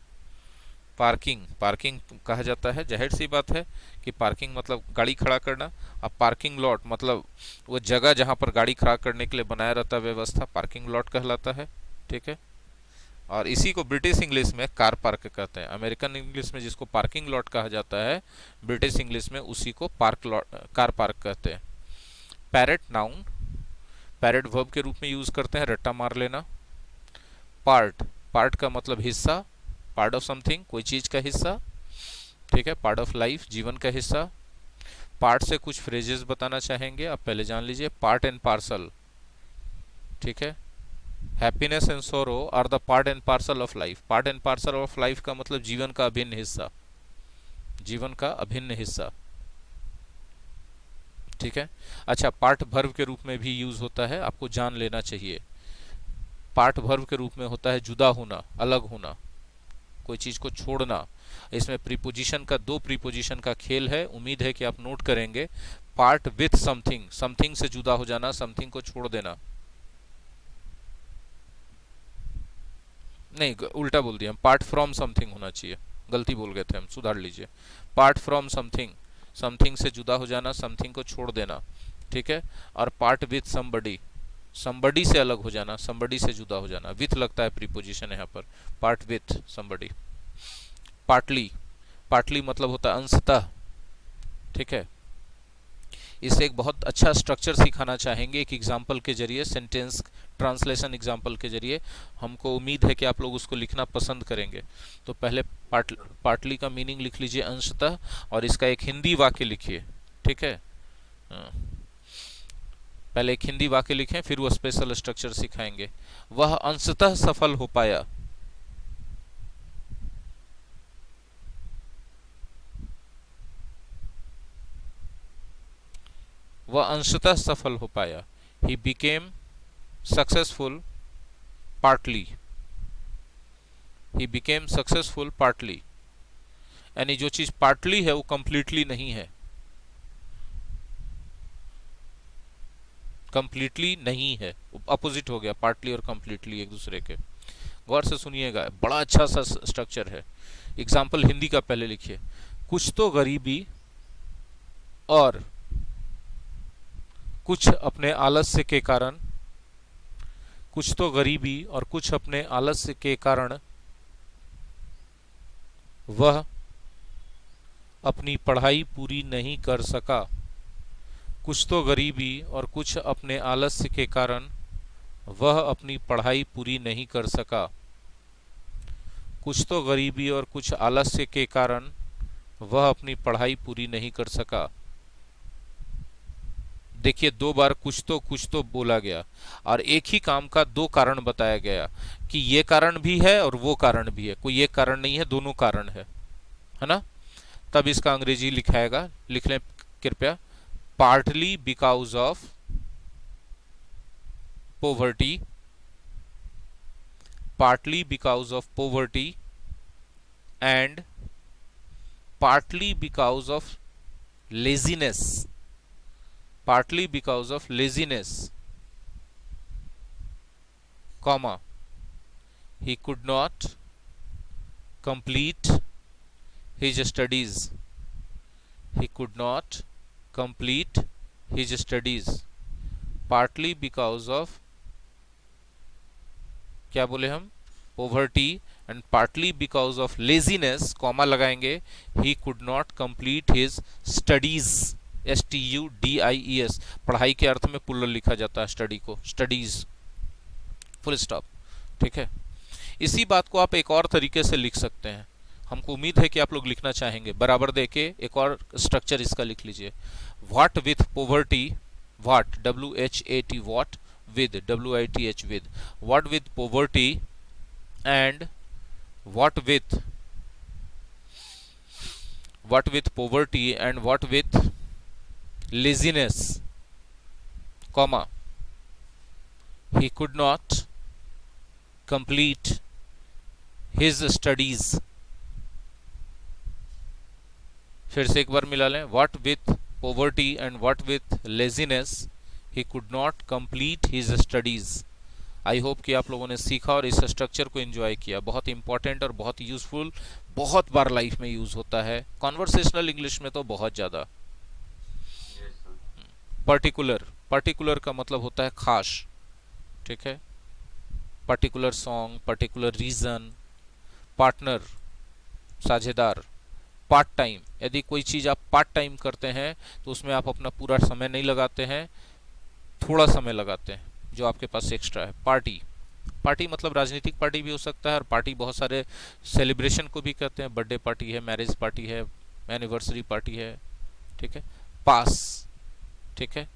S1: पार्किंग, पार्किंग कहा जाता है, जाहिर सी बात है कि पार्किंग मतलब गाड़ी खड़ा करना। अब पार्किंग लॉट मतलब वो जगह जहाँ पर गाड़ी खड़ा करने के लिए बनाया रहता है व्यवस्था, पार्किंग लॉट कहलाता है, ठीक है। और इसी को ब्रिटिश इंग्लिश में कार पार्क कहते हैं। अमेरिकन इंग्लिश में जिसको पार्किंग लॉट कहा जाता है, ब्रिटिश इंग्लिश में उसी को पार्क लॉट, कार पार्क कहते हैं। पैरेट नाउन, पैरेट वर्ब के रूप में यूज करते हैं, रट्टा मार लेना। पार्ट, पार्ट का मतलब हिस्सा, पार्ट ऑफ समथिंग, कोई चीज का हिस्सा, ठीक है। पार्ट ऑफ लाइफ, जीवन का हिस्सा। पार्ट से कुछ फ्रेजेस बताना चाहेंगे, आप पहले जान लीजिए। पार्ट एंड पार्सल, ठीक है। Happiness and sorrow are the part and parcel of life. Part and parcel of life का मतलब जीवन का अभिन्न हिस्सा, जीवन का अभिन्न हिस्सा, ठीक है। अच्छा, पार्ट वर्ब के रूप में भी यूज होता है, आपको जान लेना चाहिए। पार्ट वर्ब के रूप में होता है जुदा होना, अलग होना, कोई चीज को छोड़ना। इसमें प्रीपोजिशन का, दो प्रीपोजिशन का खेल है, उम्मीद है कि आप नोट करेंगे। पार्ट विथ समथिंग, समथिंग से जुदा हो जाना, समथिंग को छोड़ देना। नहीं, उल्टा बोल दिया हम, पार्ट फ्रॉम समथिंग होना चाहिए, गलती बोल गए थे हम, सुधार लीजिए। पार्ट फ्रॉम समथिंग, समथिंग से जुदा हो जाना, समथिंग को छोड़ देना, ठीक है। और पार्ट विथ समबडी, समबडी से अलग हो जाना, समबडी से जुदा हो जाना, विथ लगता है प्रीपोजिशन यहाँ पर, part with somebody. Partly, partly मतलब होता है अंशतः, ठीक है। इससे एक बहुत अच्छा स्ट्रक्चर सिखाना चाहेंगे एक एग्जाम्पल के जरिए, सेंटेंस ट्रांसलेशन एग्जाम्पल के जरिए। हमको उम्मीद है कि आप लोग उसको लिखना पसंद करेंगे। तो पहले पार्टली का मीनिंग लिख लीजिए अंशतः, और इसका एक हिंदी वाक्य लिखिए, ठीक है। पहले एक हिंदी वाक्य लिखें, फिर वो स्पेशल स्ट्रक्चर सिखाएंगे। वह अंशतः सफल हो पाया। वह अंशतः सफल हो पाया। He became successful partly, he became successful partly. यानी जो चीज पार्टली है वो कंप्लीटली नहीं है, कंप्लीटली नहीं है, अपोजिट हो गया पार्टली और कंप्लीटली एक दूसरे के। गौर से सुनिएगा, बड़ा अच्छा सा स्ट्रक्चर है। एग्जाम्पल हिंदी का पहले लिखिए। कुछ तो गरीबी और कुछ अपने आलस्य के कारण, कुछ तो गरीबी और कुछ अपने आलस्य के कारण वह अपनी पढ़ाई पूरी नहीं कर सका। कुछ तो गरीबी और कुछ अपने आलस्य के कारण वह अपनी पढ़ाई पूरी नहीं कर सका। कुछ तो गरीबी और कुछ आलस्य के कारण वह अपनी पढ़ाई पूरी नहीं कर सका। देखिए, दो बार कुछ तो बोला गया और एक ही काम का दो कारण बताया गया कि ये कारण भी है और वो कारण भी है, कोई एक कारण नहीं है, दोनों कारण है ना। तब इसका अंग्रेजी लिखाएगा, लिख लें कृपया, partly because of poverty, partly because of poverty and partly because of laziness, partly because of laziness, comma, he could not complete his studies, he could not complete his studies, partly because of, क्या बोले हम, poverty and partly because of laziness, comma लगाएंगे, he could not complete his studies, studies, पढ़ाई के अर्थ में plural लिखा जाता है स्टडी को, स्टडीज, फुल स्टॉप। ठीक है, इसी बात को आप एक और तरीके से लिख सकते हैं, हमको उम्मीद है कि आप लोग लिखना चाहेंगे, बराबर देके एक और स्ट्रक्चर इसका लिख लीजिए, what with poverty, what, WHAT, what with, WITH with, what with poverty and what with poverty and what with laziness, comma, he could not complete his studies, फिर से एक बार मिला लें, what with poverty and what with laziness he could not complete his studies। I hope कि आप लोगों ने सीखा और इस स्ट्रक्चर को एंजॉय किया, बहुत इंपॉर्टेंट और बहुत यूजफुल, बहुत बार लाइफ में यूज होता है, कॉन्वर्सेशनल इंग्लिश में तो बहुत ज़्यादा। पर्टिकुलर, पर्टिकुलर का मतलब होता है खास, ठीक है, particular song, particular reason, partner, साझेदार, पार्ट टाइम, यदि कोई चीज़ आप पार्ट टाइम करते हैं तो उसमें आप अपना पूरा समय नहीं लगाते हैं, थोड़ा समय लगाते हैं जो आपके पास एक्स्ट्रा है। पार्टी, पार्टी मतलब राजनीतिक पार्टी भी हो सकता है, और पार्टी बहुत सारे सेलिब्रेशन को भी कहते हैं, बर्थडे पार्टी है, मैरिज पार्टी है, एनिवर्सरी पार्टी है, ठीक है। पास, ठीक है,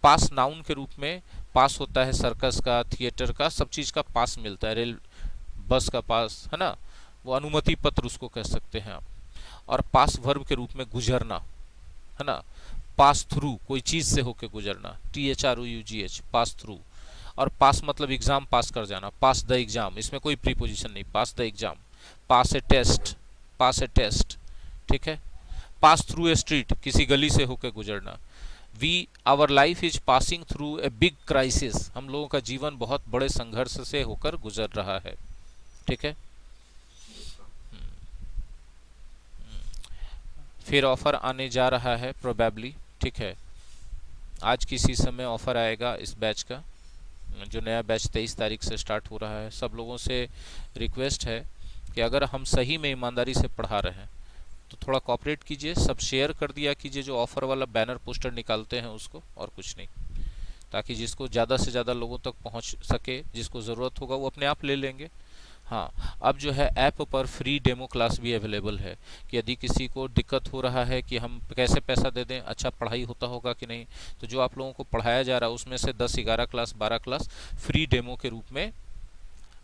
S1: पास नाउन के रूप में पास होता है सर्कस का, थिएटर का, सब चीज़ का पास मिलता है, रेल बस का पास, है ना, वो अनुमति पत्र उसको कह सकते हैं आप। और पास वर्ब के रूप में गुजरना, है ना, पास थ्रू, कोई चीज से होके गुजरना, THROUGH, पास थ्रू। और पास मतलब एग्जाम पास कर जाना, पास द एग्जाम, इसमें कोई प्रीपोजिशन नहीं, pass the exam, pass a test, pass a test, ठीक है। पास थ्रू ए स्ट्रीट, किसी गली से होके गुजरना। Our life is passing through a big crisis, हम लोगों का जीवन बहुत बड़े संघर्ष से होकर गुजर रहा है, ठीक है। फिर ऑफर आने जा रहा है प्रोबेबली, ठीक है, आज किसी समय ऑफर आएगा इस बैच का, जो नया बैच 23 तारीख से स्टार्ट हो रहा है। सब लोगों से रिक्वेस्ट है कि अगर हम सही में ईमानदारी से पढ़ा रहे हैं तो थोड़ा कॉपरेट कीजिए, सब शेयर कर दिया कीजिए, जो ऑफर वाला बैनर पोस्टर निकालते हैं उसको, और कुछ नहीं, ताकि जिसको ज़्यादा से ज़्यादा लोगों तक पहुंच सके, जिसको ज़रूरत होगा वो अपने आप ले लेंगे। हाँ, अब जो है ऐप पर फ्री डेमो क्लास भी अवेलेबल है, कि यदि किसी को दिक्कत हो रहा है कि हम कैसे पैसा दे दें, अच्छा पढ़ाई होता होगा कि नहीं, तो जो आप लोगों को पढ़ाया जा रहा है उसमें से 10, 11 क्लास, 12 क्लास फ्री डेमो के रूप में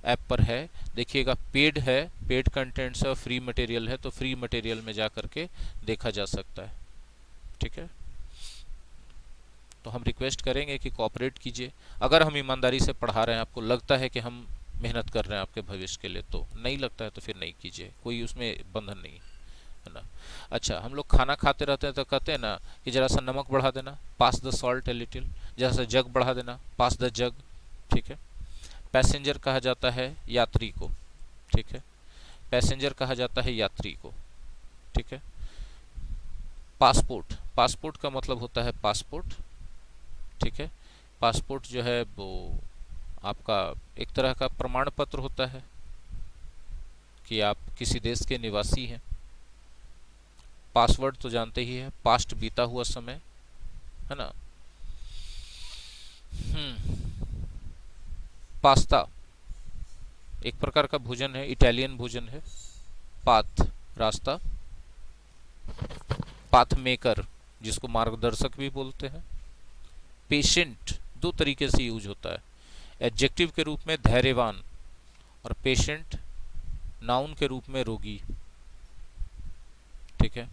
S1: ऐप पर है। देखिएगा, पेड है, पेड कंटेंट्स है, फ्री मटेरियल है, तो फ्री मटेरियल में जा करके देखा जा सकता है, ठीक है। तो हम रिक्वेस्ट करेंगे कि कोऑपरेट कीजिए, अगर हम ईमानदारी से पढ़ा रहे हैं, आपको लगता है कि हम मेहनत कर रहे हैं आपके भविष्य के लिए, तो नहीं लगता है तो फिर नहीं कीजिए, कोई उसमें बंधन नहीं है ना। अच्छा, हम लोग खाना खाते रहते हैं तो कहते हैं ना कि जरा सा नमक बढ़ा देना, पास द सॉल्ट ए लिटिल, जरा सा जग बढ़ा देना, पास द जग, ठीक है। पैसेंजर कहा जाता है यात्री को, ठीक है, पैसेंजर कहा जाता है यात्री को, ठीक है। पासपोर्ट, पासपोर्ट का मतलब होता है पासपोर्ट, ठीक है। पासपोर्ट जो है वो आपका एक तरह का प्रमाण पत्र होता है कि आप किसी देश के निवासी हैं। पासवर्ड तो जानते ही है, पास्ट बीता हुआ समय, है ना। पास्ता एक प्रकार का भोजन है, इटालियन भोजन है। पाथ, रास्ता। पाथ मेकर, जिसको मार्गदर्शक भी बोलते हैं। पेशेंट दो तरीके से यूज होता है, एडजेक्टिव के रूप में धैर्यवान, और पेशेंट नाउन के रूप में रोगी, ठीक है।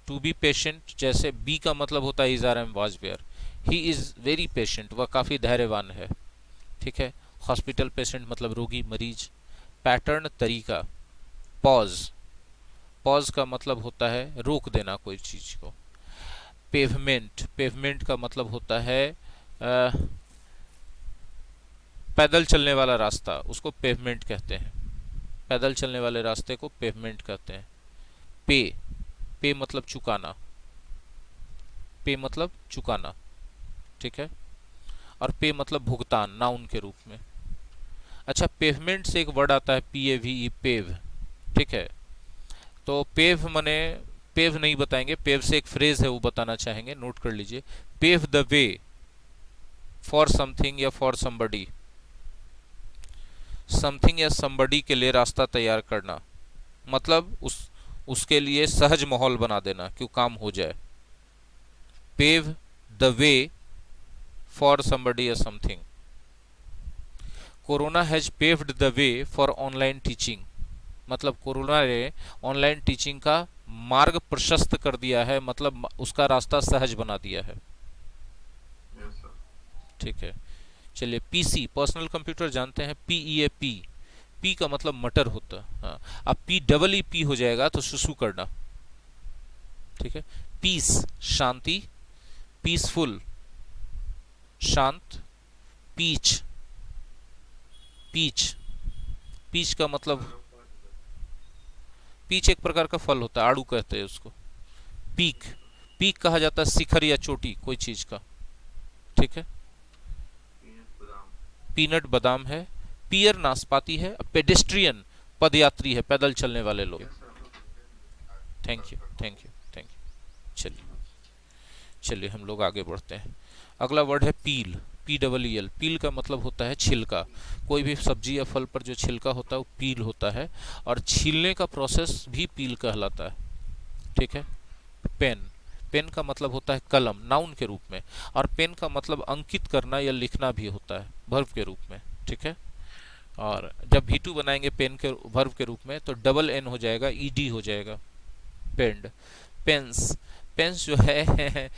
S1: टू बी पेशेंट, जैसे बी का मतलब होता है is are am was were, he is very patient, वह काफ़ी धैर्यवान है, ठीक है। हॉस्पिटल पेशेंट मतलब रोगी, मरीज। पैटर्न तरीका, पॉज, पॉज का मतलब होता है रोक देना कोई चीज को। पेवमेंट, पेवमेंट का मतलब होता है पैदल चलने वाला रास्ता, उसको पेवमेंट कहते हैं, पैदल चलने वाले रास्ते को पेवमेंट कहते हैं। पे, पे मतलब चुकाना, पे मतलब चुकाना, ठीक है। और पे मतलब भुगतान, नाउन के रूप में। अच्छा, पेवमेंट से एक वर्ड आता है PAVE, पेव, ठीक है। तो पेव मने, पेव नहीं बताएंगे, पेव से एक फ्रेज है वो बताना चाहेंगे, नोट कर लीजिए। Pave the way for something या फॉर समबडी, समथिंग या समबडी के लिए रास्ता तैयार करना, मतलब उसके लिए सहज माहौल बना देना कि काम हो जाए। Pave the way for somebody या something. Corona has paved the way for online teaching, मतलब कोरोना ने ऑनलाइन टीचिंग का मार्ग प्रशस्त कर दिया है, मतलब उसका रास्ता सहज बना दिया है, ठीक है। चलिए, पीसी, पर्सनल कंप्यूटर जानते हैं, PEAP, पी का मतलब मटर होता है, हाँ। अब PEEP हो जाएगा तो सुसु करना, ठीक है। पीस, शांति, पीसफुल, शांत। पीच, पीच, पीच का मतलब, पीच एक प्रकार का फल होता है, आड़ू कहते हैं उसको। पीक, पीक कहा जाता है शिखर या चोटी कोई चीज का, ठीक है। पीनट बादाम है। पियर नाशपाती है। पेडेस्ट्रियन पदयात्री है, पैदल चलने वाले लोग। Thank you, thank you, thank you. चलिए, चलिए हम लोग आगे बढ़ते हैं। अगला वर्ड है पील, PEEL। पील का मतलब होता है छिलका, कोई भी सब्जी या फल पर जो छिलका होता है वो पील होता है, और छीलने का प्रोसेस भी पील कहलाता है, ठीक है। पेन, पेन का मतलब होता है कलम, नाउन के रूप में, और पेन का मतलब अंकित करना या लिखना भी होता है, वर्ब के रूप में, ठीक है। और जब V2 बनाएंगे पेन के वर्ब के रूप में तो डबल N हो जाएगा, ED हो जाएगा, पेंड। पेंस, पेंस जो है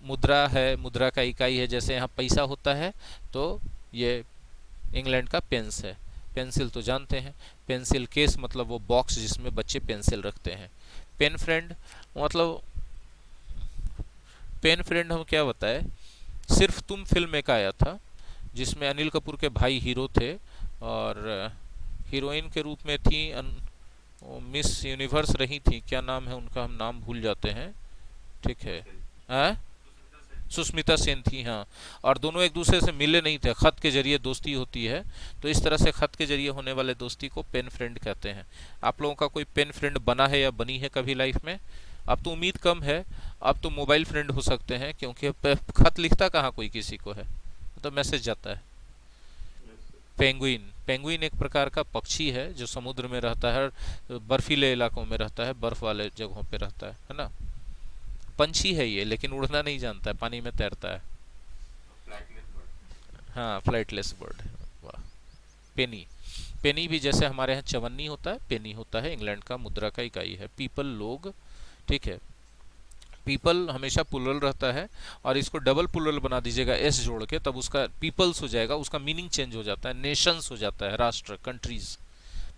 S1: मुद्रा है, मुद्रा का इकाई है, जैसे यहाँ पैसा होता है तो ये इंग्लैंड का पेंस है। पेंसिल तो जानते हैं, पेंसिल केस मतलब वो बॉक्स जिसमें बच्चे पेंसिल रखते हैं। पेन फ्रेंड मतलब, पेन फ्रेंड हम क्या बताए, सिर्फ तुम फिल्म एक आया था जिसमें अनिल कपूर के भाई हीरो थे, और हीरोइन के रूप में थी मिस यूनिवर्स रही थी, क्या नाम है उनका, हम नाम भूल जाते हैं, ठीक है। सुष्मिता सेन थी, हाँ। और दोनों एक दूसरे से मिले नहीं थे, खत के जरिए दोस्ती होती है, तो इस तरह से खत के जरिए होने वाले दोस्ती को पेन फ्रेंड कहते हैं। आप लोगों का कोई पेन फ्रेंड बना है या बनी है कभी लाइफ में? अब तो उम्मीद कम है, अब तो मोबाइल फ्रेंड हो सकते हैं, क्योंकि खत लिखता कहाँ कोई किसी को है, तो मैसेज जाता है। पेंगुइन, पेंगुइन एक प्रकार का पक्षी है जो समुद्र में रहता है, बर्फीले इलाकों में रहता है, बर्फ वाले जगहों पे रहता है ना। पंछी है ये, लेकिन उड़ना नहीं जानता है, पानी में तैरता है। हाँ, फ्लाइटलेस बर्ड है, वाह। पेनी, पेनी भी जैसे हमारे यहाँ चवन्नी होता है, पेनी होता है, इंग्लैंड का मुद्रा का इकाई है। पीपल, लोग, ठीक है। पीपल हमेशा प्लुरल रहता है, और इसको डबल प्लुरल बना दीजिएगा एस जोड़ के, तब उसका पीपल्स हो जाएगा, उसका मीनिंग चेंज हो जाता है, नेशंस हो जाता है, राष्ट्र, कंट्रीज।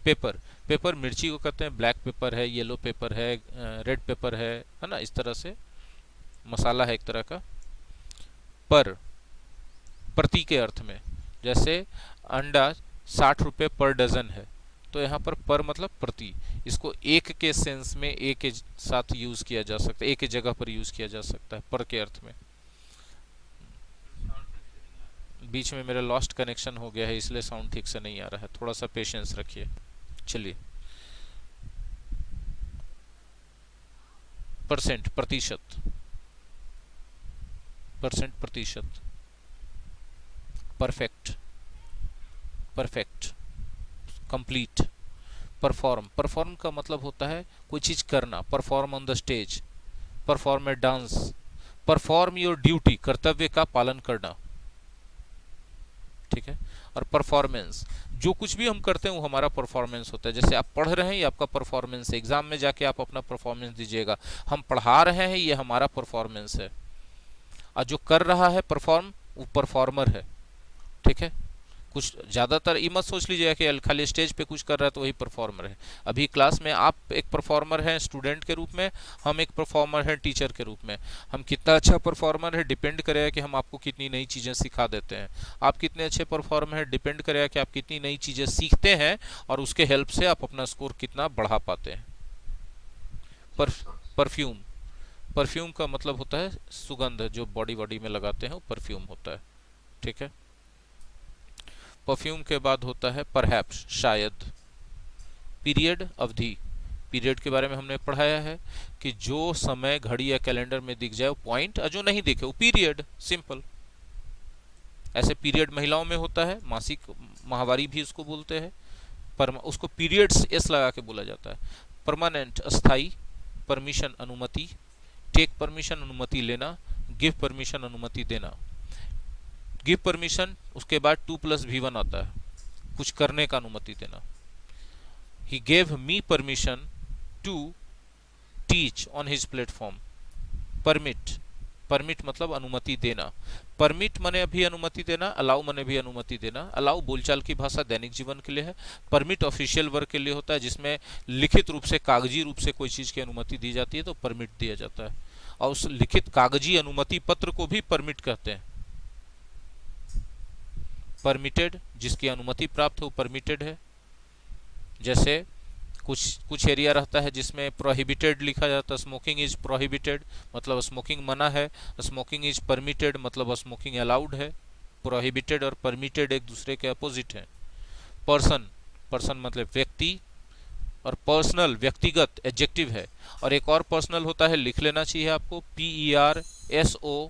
S1: पेपर, पेपर मिर्ची को कहते हैं, ब्लैक पेपर है, येलो पेपर है, रेड पेपर है ना, इस तरह से मसाला है एक तरह का। पर, प्रति के अर्थ में, जैसे अंडा 60 रुपये पर डजन है, तो यहाँ पर मतलब प्रति, इसको एक के सेंस में एक के साथ यूज किया जा सकता है, एक के जगह पर यूज किया जा सकता है, पर के अर्थ में। बीच में मेरा लॉस्ट कनेक्शन हो गया है, इसलिए साउंड ठीक से नहीं आ रहा है, थोड़ा सा पेशेंस रखिए। चलिए, परसेंट, प्रतिशत, परसेंट प्रतिशत। Perfect, perfect, complete. Perform, perform का मतलब होता है कोई चीज करना, perform on the stage, perform a dance, perform your duty, कर्तव्य का पालन करना, ठीक है। और परफॉर्मेंस, जो कुछ भी हम करते हैं वो हमारा परफॉर्मेंस होता है। जैसे आप पढ़ रहे हैं, ये आपका परफॉर्मेंस है, एग्जाम में जाके आप अपना परफॉर्मेंस दीजिएगा। हम पढ़ा रहे हैं, ये हमारा परफॉर्मेंस है। और जो कर रहा है परफॉर्म, वो परफॉर्मर है। ठीक है, कुछ ज़्यादातर ये मत सोच लीजिएगा कि खाली स्टेज पे कुछ कर रहा है तो वही परफॉर्मर है। अभी क्लास में आप एक परफॉर्मर हैं स्टूडेंट के रूप में, हम एक परफॉर्मर हैं टीचर के रूप में। हम कितना अच्छा परफॉर्मर है डिपेंड करेगा कि हम आपको कितनी नई चीज़ें सिखा देते हैं। आप कितने अच्छे परफॉर्मर हैं डिपेंड करेगा कि आप कितनी नई चीज़ें सीखते हैं और उसके हेल्प से आप अपना स्कोर कितना बढ़ा पाते हैं। पर परफ्यूम, परफ्यूम का मतलब होता है सुगंध, जो बॉडी बॉडी में लगाते हैं वो परफ्यूम होता है। ठीक है, परफ्यूम के बाद होता है परहैप्स, शायद। पीरियड, अवधि। पीरियड के बारे में हमने पढ़ाया है कि जो समय घड़ी या कैलेंडर में दिख जाए वो पॉइंट, और जो नहीं दिखे वो पीरियड, सिंपल। ऐसे पीरियड महिलाओं में होता है, मासिक, माहवारी भी उसको बोलते हैं, पर उसको पीरियड्स एस लगा के बोला जाता है। परमानेंट, अस्थाई। परमिशन, अनुमति। टेक परमिशन, अनुमति लेना। गिव परमिशन, अनुमति देना। गिव परमिशन, उसके बाद 2+V1 आता है, कुछ करने का अनुमति देना। He gave me permission to teach on his platform. Permit, permit मतलब अनुमति देना। परमिट मने भी अनुमति देना, अलाउ मने भी अनुमति देना। अलाउ बोलचाल की भाषा दैनिक जीवन के लिए है। परमिट ऑफिशियल वर्क के लिए होता है, जिसमें लिखित रूप से, कागजी रूप से कोई चीज़ की अनुमति दी जाती है तो परमिट दिया जाता है। और उस लिखित कागजी अनुमति पत्र को भी परमिट कहते हैं। परमिटेड, जिसकी अनुमति प्राप्त हो परमिटेड है। जैसे कुछ कुछ एरिया रहता है जिसमें प्रोहिबिटेड लिखा जाता है, स्मोकिंग इज प्रोहिबिटेड मतलब स्मोकिंग मना है, स्मोकिंग इज परमिटेड मतलब स्मोकिंग अलाउड है। प्रोहिबिटेड और परमिटेड एक दूसरे के अपोजिट हैं। पर्सन, पर्सन मतलब व्यक्ति, और पर्सनल व्यक्तिगत एडजेक्टिव है। और एक और पर्सनल होता है, लिख लेना चाहिए आपको, PERSONNEL,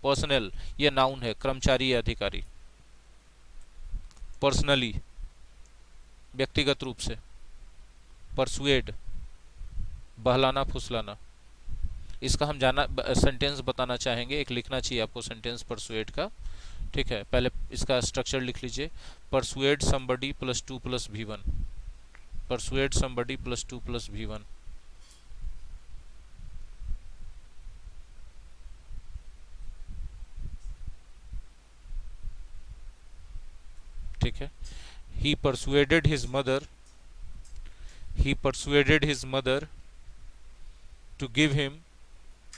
S1: पर्सनल, ये नाउन है, कर्मचारी या अधिकारी। पर्सनली, व्यक्तिगत रूप से। परसुएड, बहलाना फुसलाना। इसका हम जाना सेंटेंस बताना चाहेंगे, एक लिखना चाहिए आपको सेंटेंस परसुएड का। ठीक है, पहले इसका स्ट्रक्चर लिख लीजिए। Persuade somebody +2+V1। Persuade somebody +2+V1। ठीक है, he persuaded his mother, he persuaded his mother to give him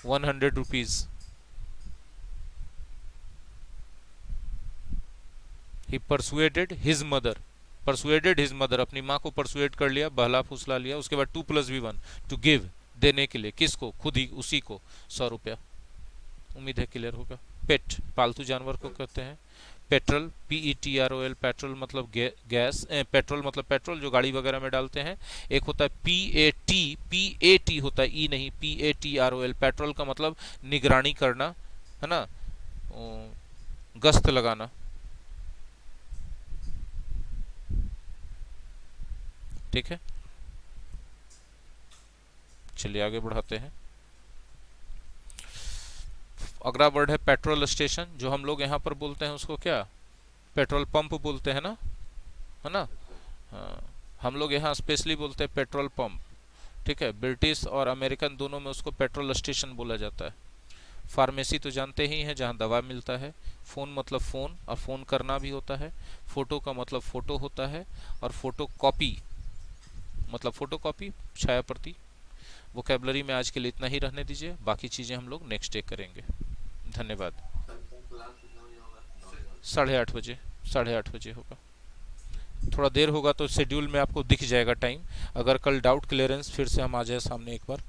S1: 100 rupees. He persuaded his mother, persuaded his mother, अपनी माँ को persuade कर लिया, बहला फुसला लिया। उसके बाद 2+V1, to give, देने के लिए, किसको, खुद ही, उसी को 100 रुपया। उम्मीद है क्लियर होगा। पेट, पालतू जानवर को कहते हैं। पेट्रोल, PETROL, पेट्रोल मतलब गैस, पेट्रोल मतलब पेट्रोल जो गाड़ी वगैरह में डालते हैं। एक होता है PAT होता है, ई नहीं, PATROL, पेट्रोल का मतलब निगरानी करना, है ना, गश्त लगाना। ठीक है, चलिए आगे बढ़ाते हैं। अगला वर्ड है पेट्रोल स्टेशन, जो हम लोग यहाँ पर बोलते हैं उसको क्या, पेट्रोल पंप बोलते हैं ना, है ना। हाँ, हम लोग यहाँ स्पेशली बोलते हैं पेट्रोल पंप। ठीक है, ब्रिटिश और अमेरिकन दोनों में उसको पेट्रोल स्टेशन बोला जाता है। फार्मेसी तो जानते ही हैं, जहाँ दवा मिलता है। फ़ोन मतलब फ़ोन, और फ़ोन करना भी होता है। फ़ोटो का मतलब फ़ोटो होता है, और फ़ोटो कॉपी मतलब फ़ोटो कॉपी, छाया प्रति। वोकेबलरी में आज के लिए इतना ही रहने दीजिए, बाकी चीज़ें हम लोग नेक्स्ट डे करेंगे। धन्यवाद। 8:30 बजे, 8:30 होगा। थोड़ा देर होगा तो शेड्यूल में आपको दिख जाएगा टाइम। अगर कल डाउट क्लियरेंस फिर से हम आ जाए सामने एक बार,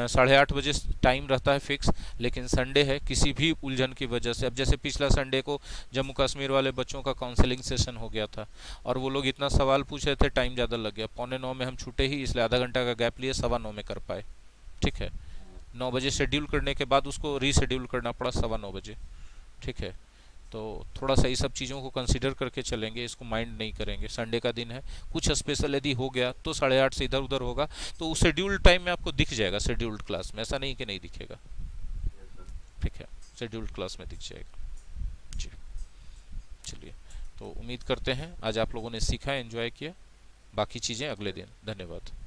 S1: 8:30 बजे टाइम रहता है फिक्स। लेकिन संडे है, किसी भी उलझन की वजह से, अब जैसे पिछला संडे को जम्मू कश्मीर वाले बच्चों का काउंसलिंग सेशन हो गया था, और वो लोग इतना सवाल पूछ रहे थे, टाइम ज़्यादा लग गया। 8:45 में हम छूटे ही, इसलिए आधा घंटा का गैप लिए, 9:15 में कर पाए। ठीक है, 9 बजे शेड्यूल करने के बाद उसको रीशेड्यूल करना पड़ा 9:15 बजे। ठीक है, तो थोड़ा सा ये सब चीज़ों को कंसीडर करके चलेंगे, इसको माइंड नहीं करेंगे। संडे का दिन है, कुछ स्पेशल यदि हो गया तो 8:30 से इधर उधर होगा, तो उस शेड्यूल्ड टाइम में आपको दिख जाएगा शेड्यूल्ड क्लास में, ऐसा नहीं कि नहीं दिखेगा। ठीक है, शेड्यूल्ड क्लास में दिख जाएगा जी। चलिए, तो उम्मीद करते हैं आज आप लोगों ने सीखा, एंजॉय किया। बाकी चीज़ें अगले दिन। धन्यवाद।